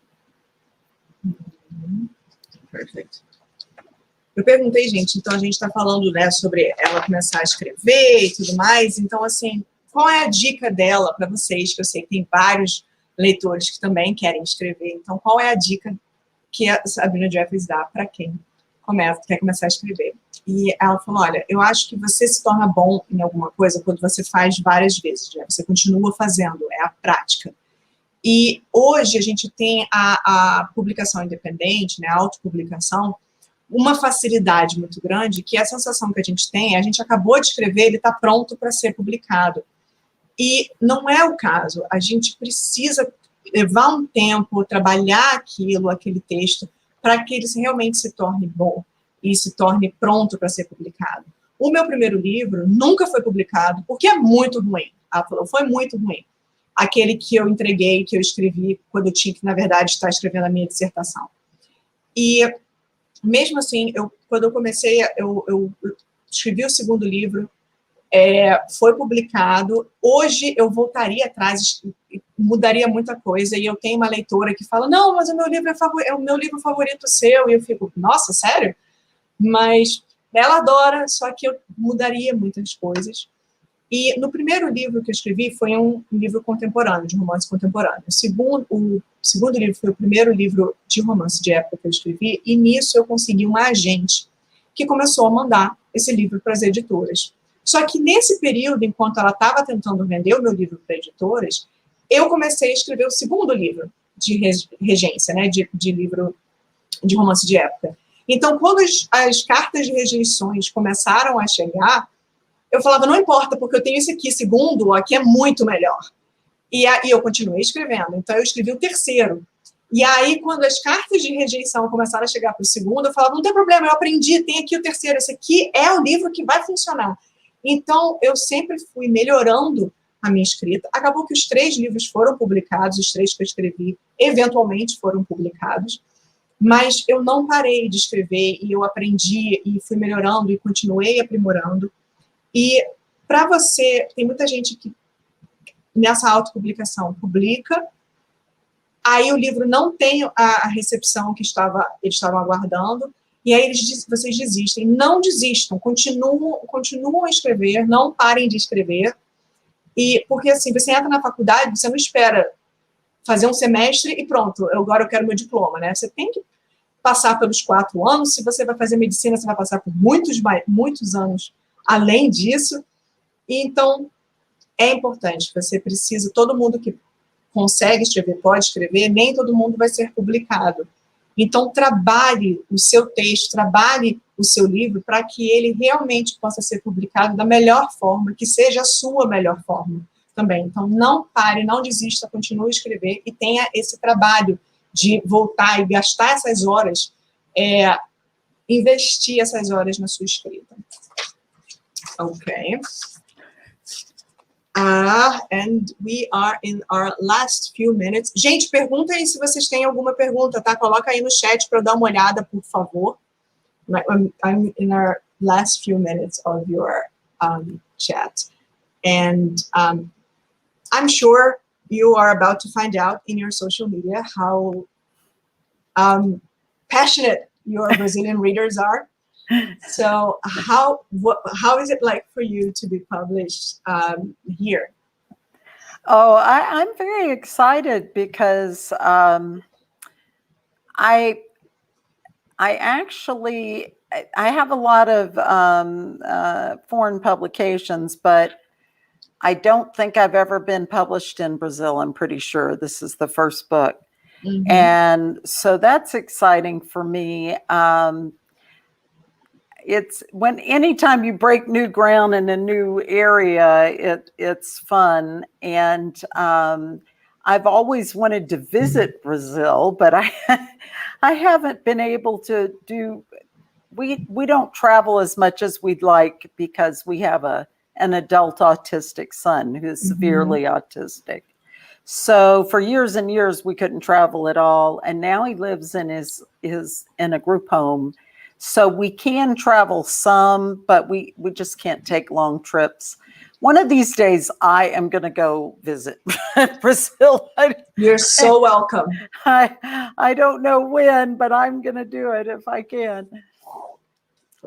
S1: Perfeito. Eu perguntei, gente, então a gente está falando, né, sobre ela começar a escrever e tudo mais, então, assim, qual é a dica dela para vocês, que eu sei que tem vários leitores que também querem escrever, então qual é a dica que a Sabrina Jeffries dá para quem quer começar a escrever? E ela falou, olha, eu acho que você se torna bom em alguma coisa quando você faz várias vezes, né? Você continua fazendo, é a prática. E hoje a gente tem a publicação independente, né, a autopublicação, uma facilidade muito grande, que a sensação que a gente acabou de escrever, ele está pronto para ser publicado. E não é o caso, a gente precisa levar um tempo, trabalhar aquele texto, para que ele realmente se torne bom e se torne pronto para ser publicado. O meu primeiro livro nunca foi publicado, porque é muito ruim. Ela falou, foi muito ruim. Aquele que eu entreguei, que eu escrevi, quando eu tinha que, na verdade, estar escrevendo a minha dissertação. E, mesmo assim, quando eu comecei, eu escrevi o segundo livro, foi publicado. Hoje, eu voltaria atrás, mudaria muita coisa, e eu tenho uma leitora que fala, não, mas o meu livro é o meu livro favorito seu, e eu fico, nossa, sério? Mas ela adora, só que eu mudaria muitas coisas. E no primeiro livro que eu escrevi foi um livro contemporâneo, de romance contemporâneo. O segundo livro foi o primeiro livro de romance de época que eu escrevi, e nisso eu consegui uma agente que começou a mandar esse livro para as editoras. Só que nesse período, enquanto ela estava tentando vender o meu livro para editoras, eu comecei a escrever o segundo livro de regência, né, de livro de romance de época. Então, quando as cartas de rejeições começaram a chegar, eu falava, não importa, porque eu tenho esse aqui, segundo, aqui é muito melhor. E eu continuei escrevendo. Então, eu escrevi o terceiro. E aí, quando as cartas de rejeição começaram a chegar para o segundo, eu falava, não tem problema, eu aprendi, tem aqui o terceiro, esse aqui é o livro que vai funcionar. Então, eu sempre fui melhorando a minha escrita. Acabou que os 3 livros foram publicados, os 3 que eu escrevi, eventualmente foram publicados. Mas eu não parei de escrever, e eu aprendi, e fui melhorando, e continuei aprimorando. E para você, tem muita gente que nessa autopublicação publica, aí o livro não tem a recepção que eles estavam aguardando, e aí vocês desistem. Não desistam, continuam a escrever, não parem de escrever, porque assim, você entra na faculdade, você não espera fazer um semestre e pronto, agora eu quero meu diploma, né? Você tem que passar pelos 4 anos, se você vai fazer medicina, você vai passar por muitos anos além disso. Então, é importante, você precisa, todo mundo que consegue escrever, pode escrever, nem todo mundo vai ser publicado. Então, trabalhe o seu texto, trabalhe o seu livro para que ele realmente possa ser publicado da melhor forma, que seja a sua melhor forma também. Então, não pare, não desista, continue a escrever e tenha esse trabalho de voltar e gastar essas horas, investir essas horas na sua escrita. Ok. And we are in our last few minutes. Gente, pergunta aí se vocês têm alguma pergunta, tá? Coloca aí no chat para eu dar uma olhada, por favor. I'm in our last few minutes of your chat. And I'm sure you are about to find out in your social media how passionate your Brazilian readers are. So how is it like for you to be published here?
S2: Oh, I'm very excited because I actually have a lot of foreign publications, but I don't think I've ever been published in Brazil. I'm pretty sure this is the first book. Mm-hmm. And so that's exciting for me. It's anytime you break new ground in a new area, it's fun. And I've always wanted to visit Brazil, but I haven't been able to do. We don't travel as much as we'd like because we have an adult autistic son who's severely autistic. So for years and years we couldn't travel at all, and now he lives in in a group home. So we can travel some, but we just can't take long trips. One of these days, I am going to go visit Brazil.
S1: You're so welcome.
S2: I don't know when, but I'm going to do it if I can.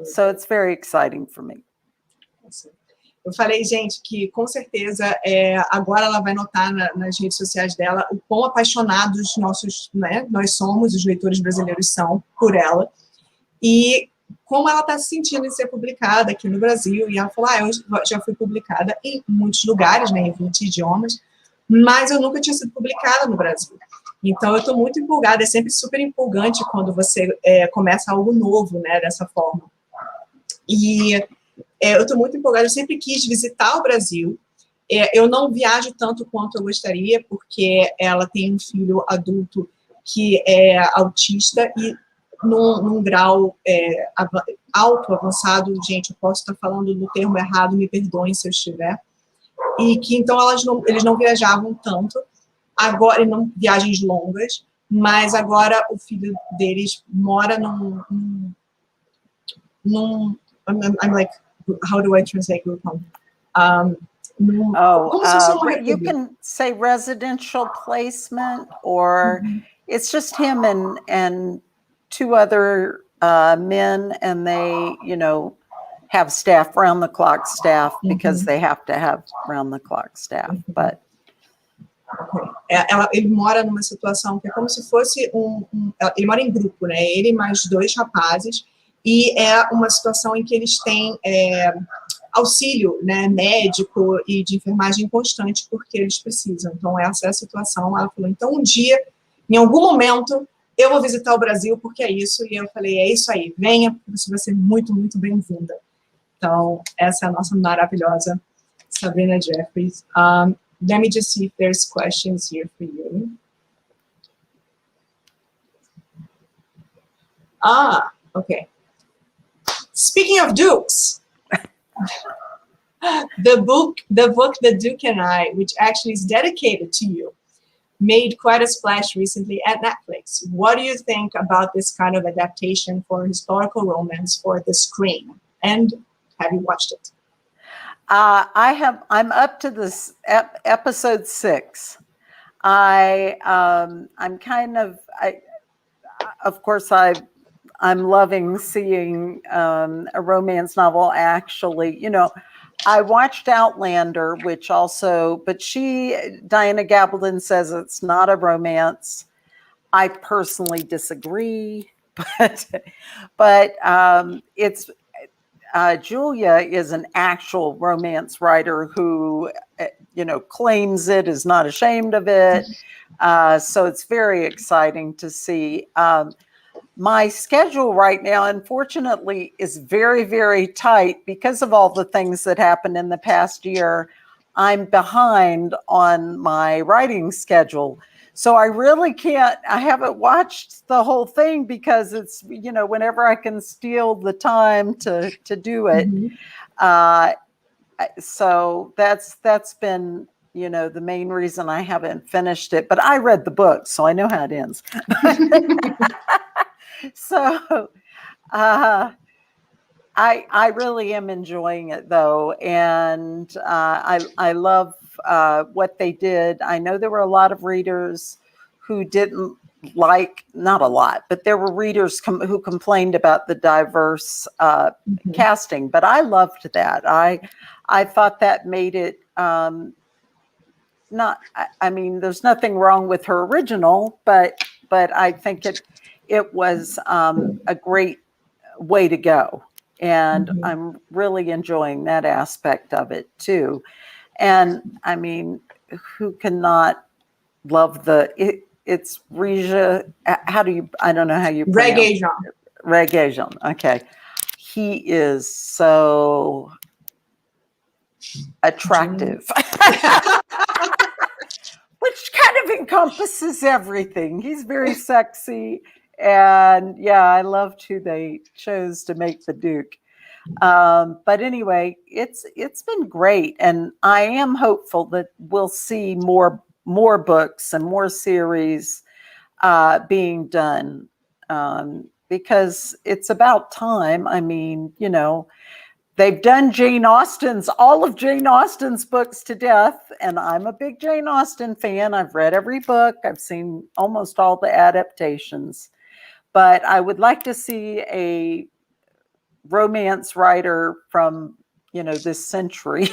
S2: So it's very exciting for me.
S1: Eu falei, gente, que com certeza agora ela vai notar nas redes sociais dela o quão apaixonados nós somos, os leitores brasileiros são, por ela. E como ela está se sentindo em ser publicada aqui no Brasil. E ela falou, eu já fui publicada em muitos lugares, né, em 20 idiomas, mas eu nunca tinha sido publicada no Brasil. Então, eu estou muito empolgada. É sempre super empolgante quando você começa algo novo, né, dessa forma. E eu estou muito empolgada. Eu sempre quis visitar o Brasil. Eu não viajo tanto quanto eu gostaria, porque ela tem um filho adulto que é autista e num grau alto, avançado. Gente, eu posso estar falando no termo errado, me perdoem se eu estiver. E que, então, eles não viajavam tanto, agora, não viagens longas, mas agora o filho deles mora num I'm like, how do I translate group home?
S2: You can say residential placement, or it's just him and two other men, and they, have staff, round-the-clock staff, because they have to have round-the-clock staff, but...
S1: Ele mora numa situação que é como se fosse ele mora em grupo, né? Ele mais 2 rapazes, e é uma situação em que eles têm auxílio, né, médico e de enfermagem constante, porque eles precisam. Então, essa é a situação. Ela falou, então, um dia, em algum momento, eu vou visitar o Brasil, porque é isso. E eu falei, é isso aí, venha, porque você vai ser muito, muito bem-vinda. Então, essa é a nossa maravilhosa Sabrina Jeffries. Let me just see if there's questions here for you. Okay. Speaking of Dukes, the book, The Duke and I, which actually is dedicated to you, made quite a splash recently at Netflix. What do you think about this kind of adaptation for historical romance for the screen? And have you watched it?
S2: I'm up to this episode 6. I'm kind of, of course, I'm loving seeing a romance novel. Actually, I watched Outlander, which also, but Diana Gabaldon says it's not a romance. I personally disagree, but it's. Julia is an actual romance writer who, claims it, is not ashamed of it. So it's very exciting to see. My schedule right now, unfortunately, is very, very tight because of all the things that happened in the past year. I'm behind on my writing schedule. So I really can't, I haven't watched the whole thing because it's, whenever I can steal the time to do it. so that's been, you know, the main reason I haven't finished it. But I read the book, so I know how it ends. So I really am enjoying it, though, and I love what they did. I know there were a lot of readers who didn't like, not a lot, but there were readers who complained about the diverse casting. But I loved that. I thought that made it not. I mean, there's nothing wrong with her original, but I think it was a great way to go. And I'm really enjoying that aspect of it too. And I mean, who cannot love it's Regia, how do you, I don't know how you pronounce it. Regé-Jean. Okay. He is so attractive. Which kind of encompasses everything. He's very sexy. And yeah, I loved who they chose to make the Duke. But anyway, it's been great, and I am hopeful that we'll see more books and more series being done, because it's about time. I mean, you know, they've done all of Jane Austen's books to death, and I'm a big Jane Austen fan. I've read every book. I've seen almost all the adaptations. But I would like to see a romance writer from, you know, this century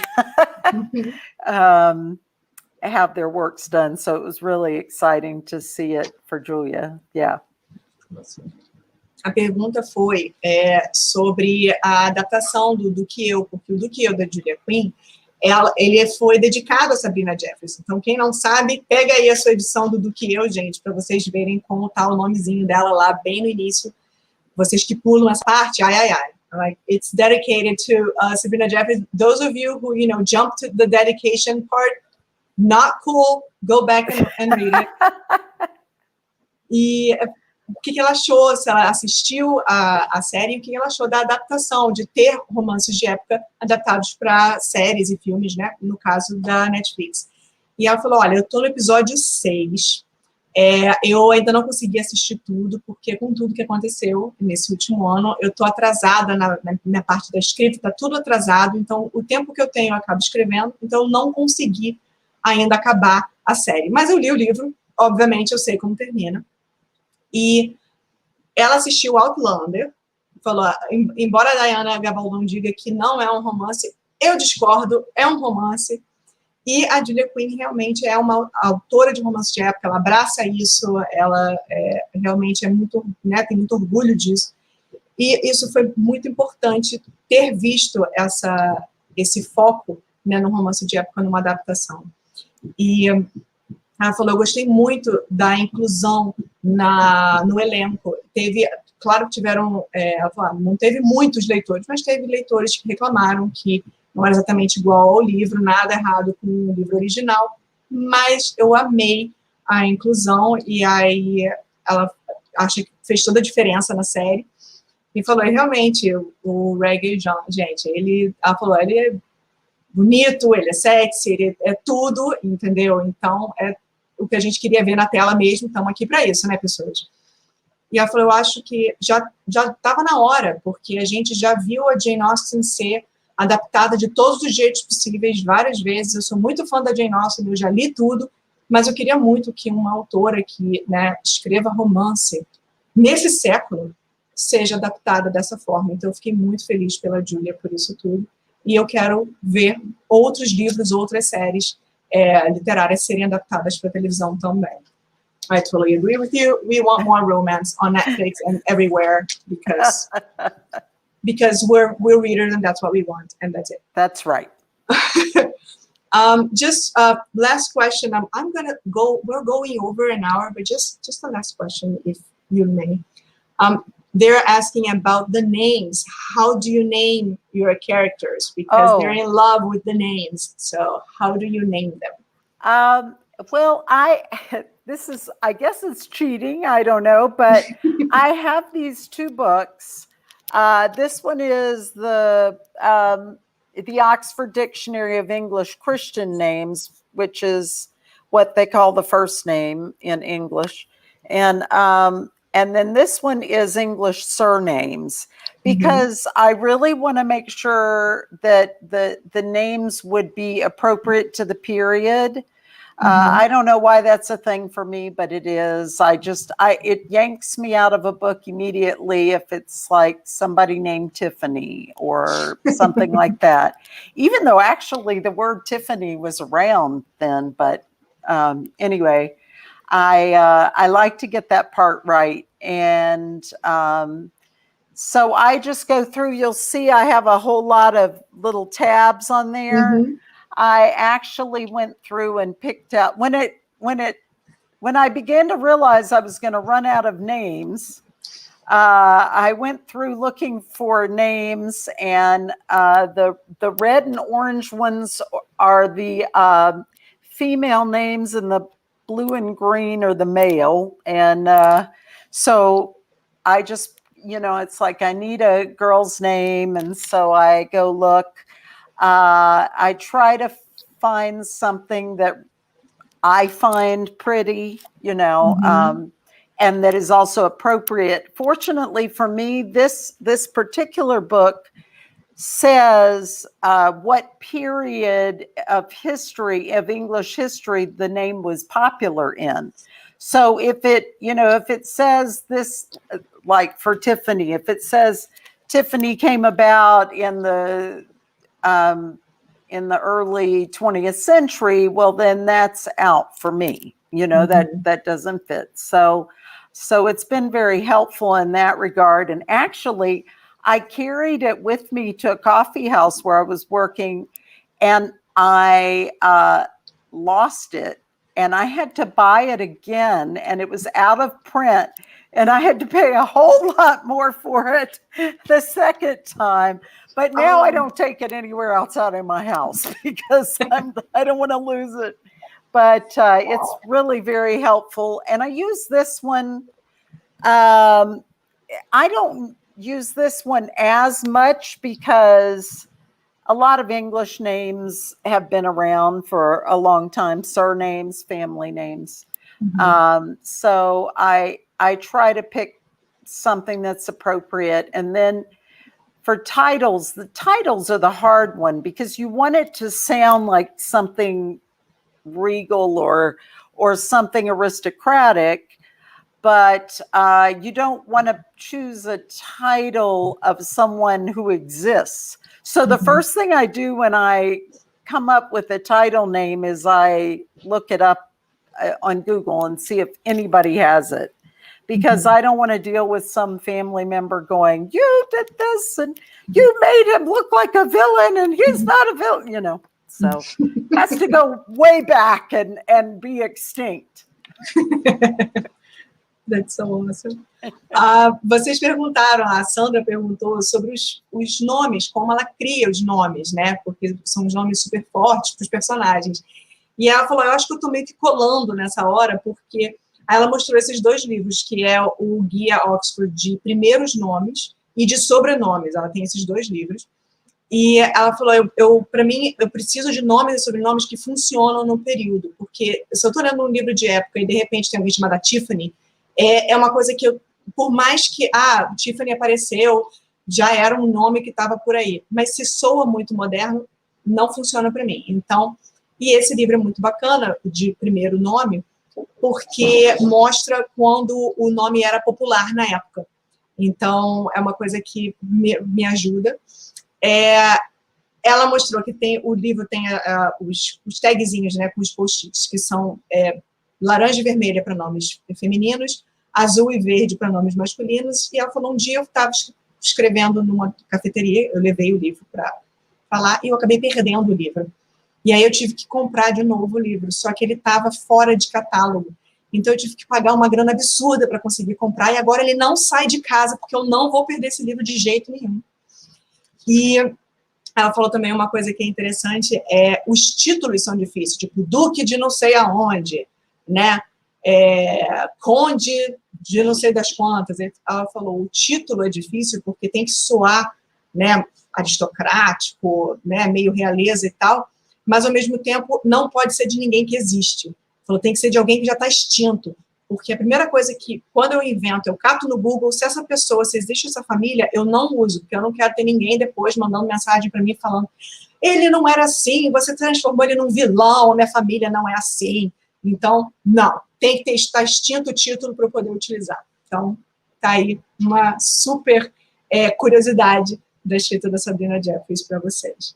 S2: have their works done. So it was really exciting to see it for Julia. Yeah.
S1: A pergunta foi sobre a adaptação do Duque Eu, porque o Duque Eu da Julia Quinn, ele foi dedicado a Sabrina Jeffries. Então, quem não sabe, pega aí a sua edição do Duque Eu, gente, para vocês verem como tá o nomezinho dela lá, bem no início. Vocês que pulam essa parte, ai, ai, ai. Like, it's dedicated to Sabrina Jeffries. Those of you who, you know, jumped to the dedication part, not cool, go back and read it. E o que ela achou, se ela assistiu a série, o que ela achou da adaptação, de ter romances de época adaptados para séries e filmes, né, no caso da Netflix. E ela falou, olha, eu estou no episódio 6, eu ainda não consegui assistir tudo, porque com tudo que aconteceu nesse último ano, eu estou atrasada na minha parte da escrita, está tudo atrasado, então o tempo que eu tenho eu acabo escrevendo, então eu não consegui ainda acabar a série. Mas eu li o livro, obviamente eu sei como termina. E ela assistiu Outlander, falou, embora a Diana Gabaldon diga que não é um romance, eu discordo, é um romance. E a Julia Quinn realmente é uma autora de romance de época, ela abraça isso, ela realmente é muito, né, tem muito orgulho disso. E isso foi muito importante, ter visto esse foco, né, no romance de época, numa adaptação. E ela falou, eu gostei muito da inclusão no elenco. Claro que tiveram, ela falou, não teve muitos leitores, mas teve leitores que reclamaram que não era exatamente igual ao livro, nada errado com o livro original, mas eu amei a inclusão, e aí ela acha que fez toda a diferença na série, e falou, realmente, o Regé-Jean, gente, ela falou, ele é bonito, ele é sexy, ele é tudo, entendeu? Então, é o que a gente queria ver na tela mesmo, estamos aqui para isso, né, pessoas? E ela falou, eu acho que já estava na hora, porque a gente já viu a Jane Austen ser adaptada de todos os jeitos possíveis, várias vezes. Eu sou muito fã da Jane Austen, eu já li tudo, mas eu queria muito que uma autora que, né, escreva romance nesse século seja adaptada dessa forma. Então, eu fiquei muito feliz pela Julia por isso tudo. E eu quero ver outros livros, outras séries literárias serem adaptadas para televisão também. I totally agree with you. We want more romance on Netflix and everywhere because we're readers and that's what we want, and that's it.
S2: That's right.
S1: Just last question. I'm gonna go. We're going over an hour, but just the last question, if you may. They're asking about the names. How do you name your characters? Because they're in love with the names. So how do you name them?
S2: Well, I guess it's cheating. I don't know, but I have these two books. This one is the the Oxford Dictionary of English Christian Names, which is what they call the first name in English. And then this one is English surnames, because I really want to make sure that the names would be appropriate to the period. I don't know why that's a thing for me, but it is. It yanks me out of a book immediately if it's like somebody named Tiffany or something like that. Even though actually the word Tiffany was around then, but anyway, I like to get that part right. And so I just go through, you'll see I have a whole lot of little tabs on there. I actually went through and picked out when I began to realize I was going to run out of names. I went through looking for names, and the red and orange ones are the female names, and the blue and green are the male. And so I just, it's like I need a girl's name, and so I go look. I try to find something that I find pretty, and that is also appropriate. Fortunately for me, this particular book says what period of history, of English history, the name was popular in. So if it says this, like for Tiffany, if it says Tiffany came about in the early 20th century, well, then that's out for me. That doesn't fit. So it's been very helpful in that regard. And actually, I carried it with me to a coffee house where I was working, and I lost it, and I had to buy it again, and it was out of print, and I had to pay a whole lot more for it the second time. But now I don't take it anywhere outside of my house because I don't want to lose it. But it's really very helpful. And I use this one. I don't use this one as much because a lot of English names have been around for a long time, surnames, family names. So I try to pick something that's appropriate. And then for titles, the titles are the hard one because you want it to sound like something regal or something aristocratic, but you don't want to choose a title of someone who exists. So the first thing I do when I come up with a title name is I look it up on Google and see if anybody has it. Because I don't want to deal with some family member going, you did this and you made him look like a villain and he's not a villain, So it has to go way back and be extinct.
S1: That's so awesome. Vocês perguntaram, a Sandra perguntou sobre os nomes, como ela cria os nomes, né? Porque são os nomes super fortes para os personagens. E ela falou, eu acho que eu estou meio que colando nessa hora, porque aí ela mostrou esses dois livros, que é o Guia Oxford de primeiros nomes e de sobrenomes. Ela tem esses dois livros. E ela falou, para mim, eu preciso de nomes e sobrenomes que funcionam no período. Porque se eu estou lendo um livro de época e, de repente, tem alguém chamada Tiffany, é uma coisa que, por mais que, Tiffany apareceu, já era um nome que estava por aí. Mas se soa muito moderno, não funciona para mim. Então, e esse livro é muito bacana, de primeiro nome, porque mostra quando o nome era popular na época. Então, é uma coisa que me ajuda. Ela mostrou que o livro tem os tagzinhos, né, com os post-its, que são laranja e vermelha para nomes femininos, azul e verde para nomes masculinos, e ela falou, um dia eu estava escrevendo numa cafeteria, eu levei o livro para falar, e eu acabei perdendo o livro. E aí eu tive que comprar de novo o livro, só que ele estava fora de catálogo. Então eu tive que pagar uma grana absurda para conseguir comprar, e agora ele não sai de casa, porque eu não vou perder esse livro de jeito nenhum. E ela falou também uma coisa que é interessante, os títulos são difíceis, tipo, Duque de não sei aonde, né? Conde de não sei das quantas. Ela falou, o título é difícil porque tem que soar né, aristocrático, né, meio realeza e tal, mas, ao mesmo tempo, não pode ser de ninguém que existe. Falou, tem que ser de alguém que já está extinto. Porque a primeira coisa que, quando eu invento, eu cato no Google, se essa pessoa, se existe essa família, eu não uso, porque eu não quero ter ninguém depois mandando mensagem para mim falando, ele não era assim, você transformou ele num vilão, a minha família não é assim. Então, não, tem que estar extinto o título para eu poder utilizar. Então, tá aí uma super curiosidade da escrita da Sabrina Jeffries para vocês.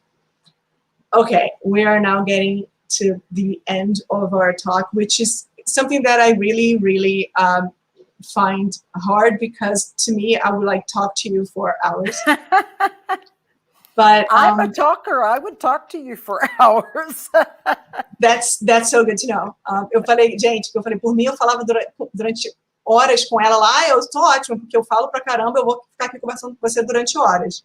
S1: Okay, we are now getting to the end of our talk, which is something that I really, really find hard, because to me, I would like talk to you for hours. But
S2: I'm a talker. I would talk to you for hours.
S1: That's so good to know. Eu falei, gente, por mim, eu falava durante horas com ela lá, eu estou ótima, porque eu falo pra caramba, eu vou ficar aqui conversando com você durante horas.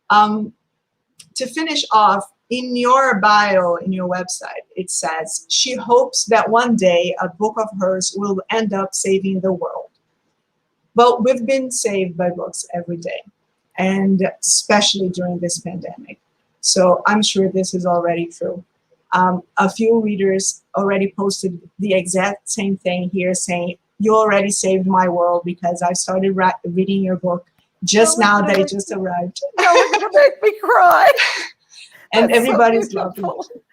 S1: To finish off, in your bio, in your website, it says, she hopes that one day a book of hers will end up saving the world. But we've been saved by books every day, and especially during this pandemic. So I'm sure this is already true. A few readers already posted the exact same thing here, saying, you already saved my world because I started reading your book just now that it just arrived.
S2: You're going to make me cry.
S1: And
S2: That's
S1: everybody's
S2: so
S1: loving it.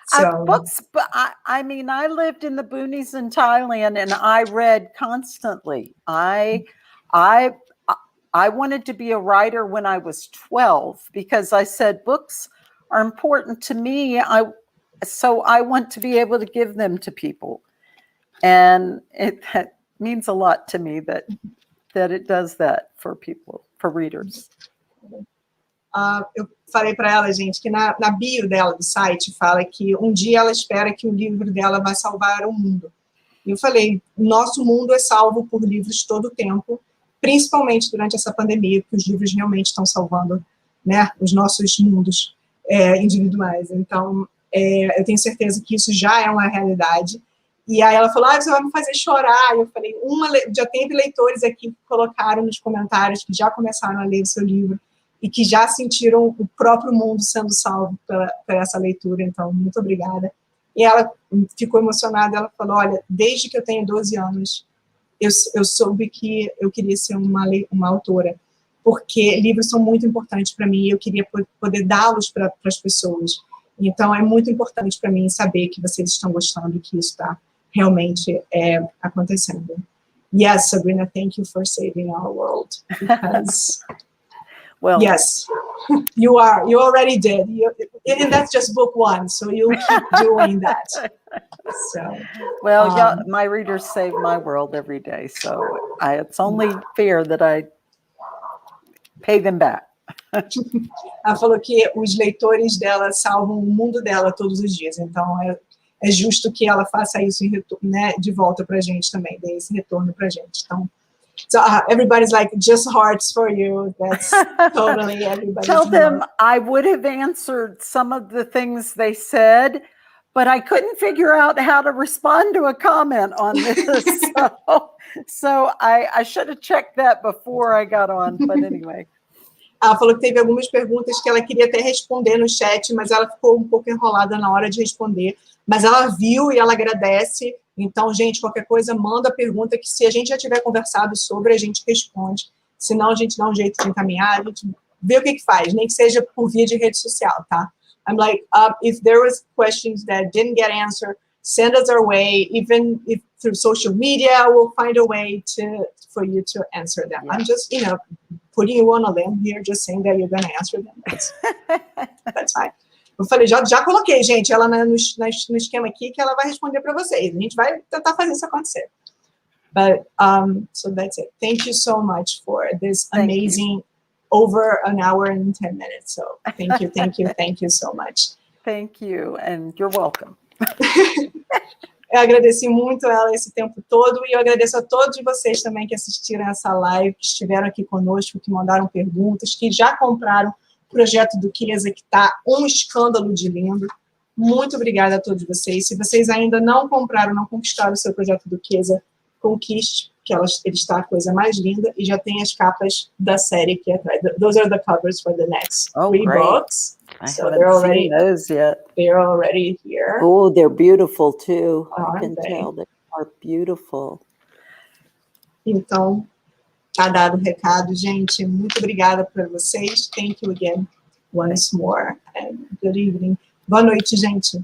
S1: So,
S2: books, but I mean, I lived in the boonies in Thailand, and I read constantly. I wanted to be a writer when I was 12 because I said books are important to me. So I want to be able to give them to people, and that means a lot to me that it does that for people, for readers.
S1: Eu falei para ela, gente, que na bio dela do site fala que um dia ela espera que o livro dela vai salvar o mundo. E eu falei, nosso mundo é salvo por livros todo o tempo, principalmente durante essa pandemia, que os livros realmente estão salvando, né, os nossos mundos individuais. Então, eu tenho certeza que isso já é uma realidade. E aí ela falou, você vai me fazer chorar. E eu falei, já teve leitores aqui que colocaram nos comentários que já começaram a ler o seu livro e que já sentiram o próprio mundo sendo salvo por essa leitura. Então, muito obrigada. E ela ficou emocionada, ela falou, olha, desde que eu tenho 12 anos, eu soube que eu queria ser uma autora, porque livros são muito importantes para mim e eu queria poder dá-los para as pessoas. Então, é muito importante para mim saber que vocês estão gostando e que isso está realmente acontecendo. Yes, Sabrina, thank you for saving our world, because...
S2: Well,
S1: yes, you already did. And that's just book one, so you'll keep doing that. So,
S2: well, yeah, my readers save my world every day, so it's only fair that I pay them back.
S1: Ela falou que os leitores dela salvam o mundo dela todos os dias, então é justo que ela faça isso né, de volta para a gente também, dê esse retorno para a gente. Então, so everybody's like, just hearts for you. That's totally everybody.
S2: Tell them I would have answered some of the things they said, but I couldn't figure out how to respond to a comment on this. So I should have checked that before I got on, but anyway.
S1: Ela falou que teve algumas perguntas que ela queria até responder no chat, mas ela ficou um pouco enrolada na hora de responder. Mas ela viu e ela agradece. Então, gente, qualquer coisa, manda a pergunta que se a gente já tiver conversado sobre, a gente responde. Senão, a gente dá um jeito de encaminhar, a gente vê o que faz, nem que seja por via de rede social, tá? I'm like, if there was questions that didn't get answered, send us our way, even if through social media, we'll find a way for you to answer them. Yeah. I'm just, putting you on a limb here, just saying that you're going to answer them. That's fine. Eu falei, já coloquei, gente, ela no esquema aqui, que ela vai responder para vocês. A gente vai tentar fazer isso acontecer. But, so that's it. Thank you so much for this amazing, over an hour and 10 minutes. So thank you, thank you so much.
S2: Thank you, and you're welcome.
S1: Eu agradeci muito ela esse tempo todo e eu agradeço a todos vocês também que assistiram essa live, que estiveram aqui conosco, que mandaram perguntas, que já compraram o Projeto Duquesa, que está um escândalo de lindo. Muito obrigada a todos vocês. Se vocês ainda não compraram, não conquistaram o seu Projeto Duquesa, conquiste, que ele está a coisa mais linda, e já tem as capas da série aqui atrás. Those are the covers for the next 3 books.
S2: I
S1: So
S2: haven't seen those yet.
S1: They're already here.
S2: Oh, they're beautiful too. I can
S1: Aren't they?
S2: tell they are beautiful.
S1: Então, tá dado o recado, gente. Muito obrigada por vocês. Thank you again once more. And good evening. Boa noite, gente.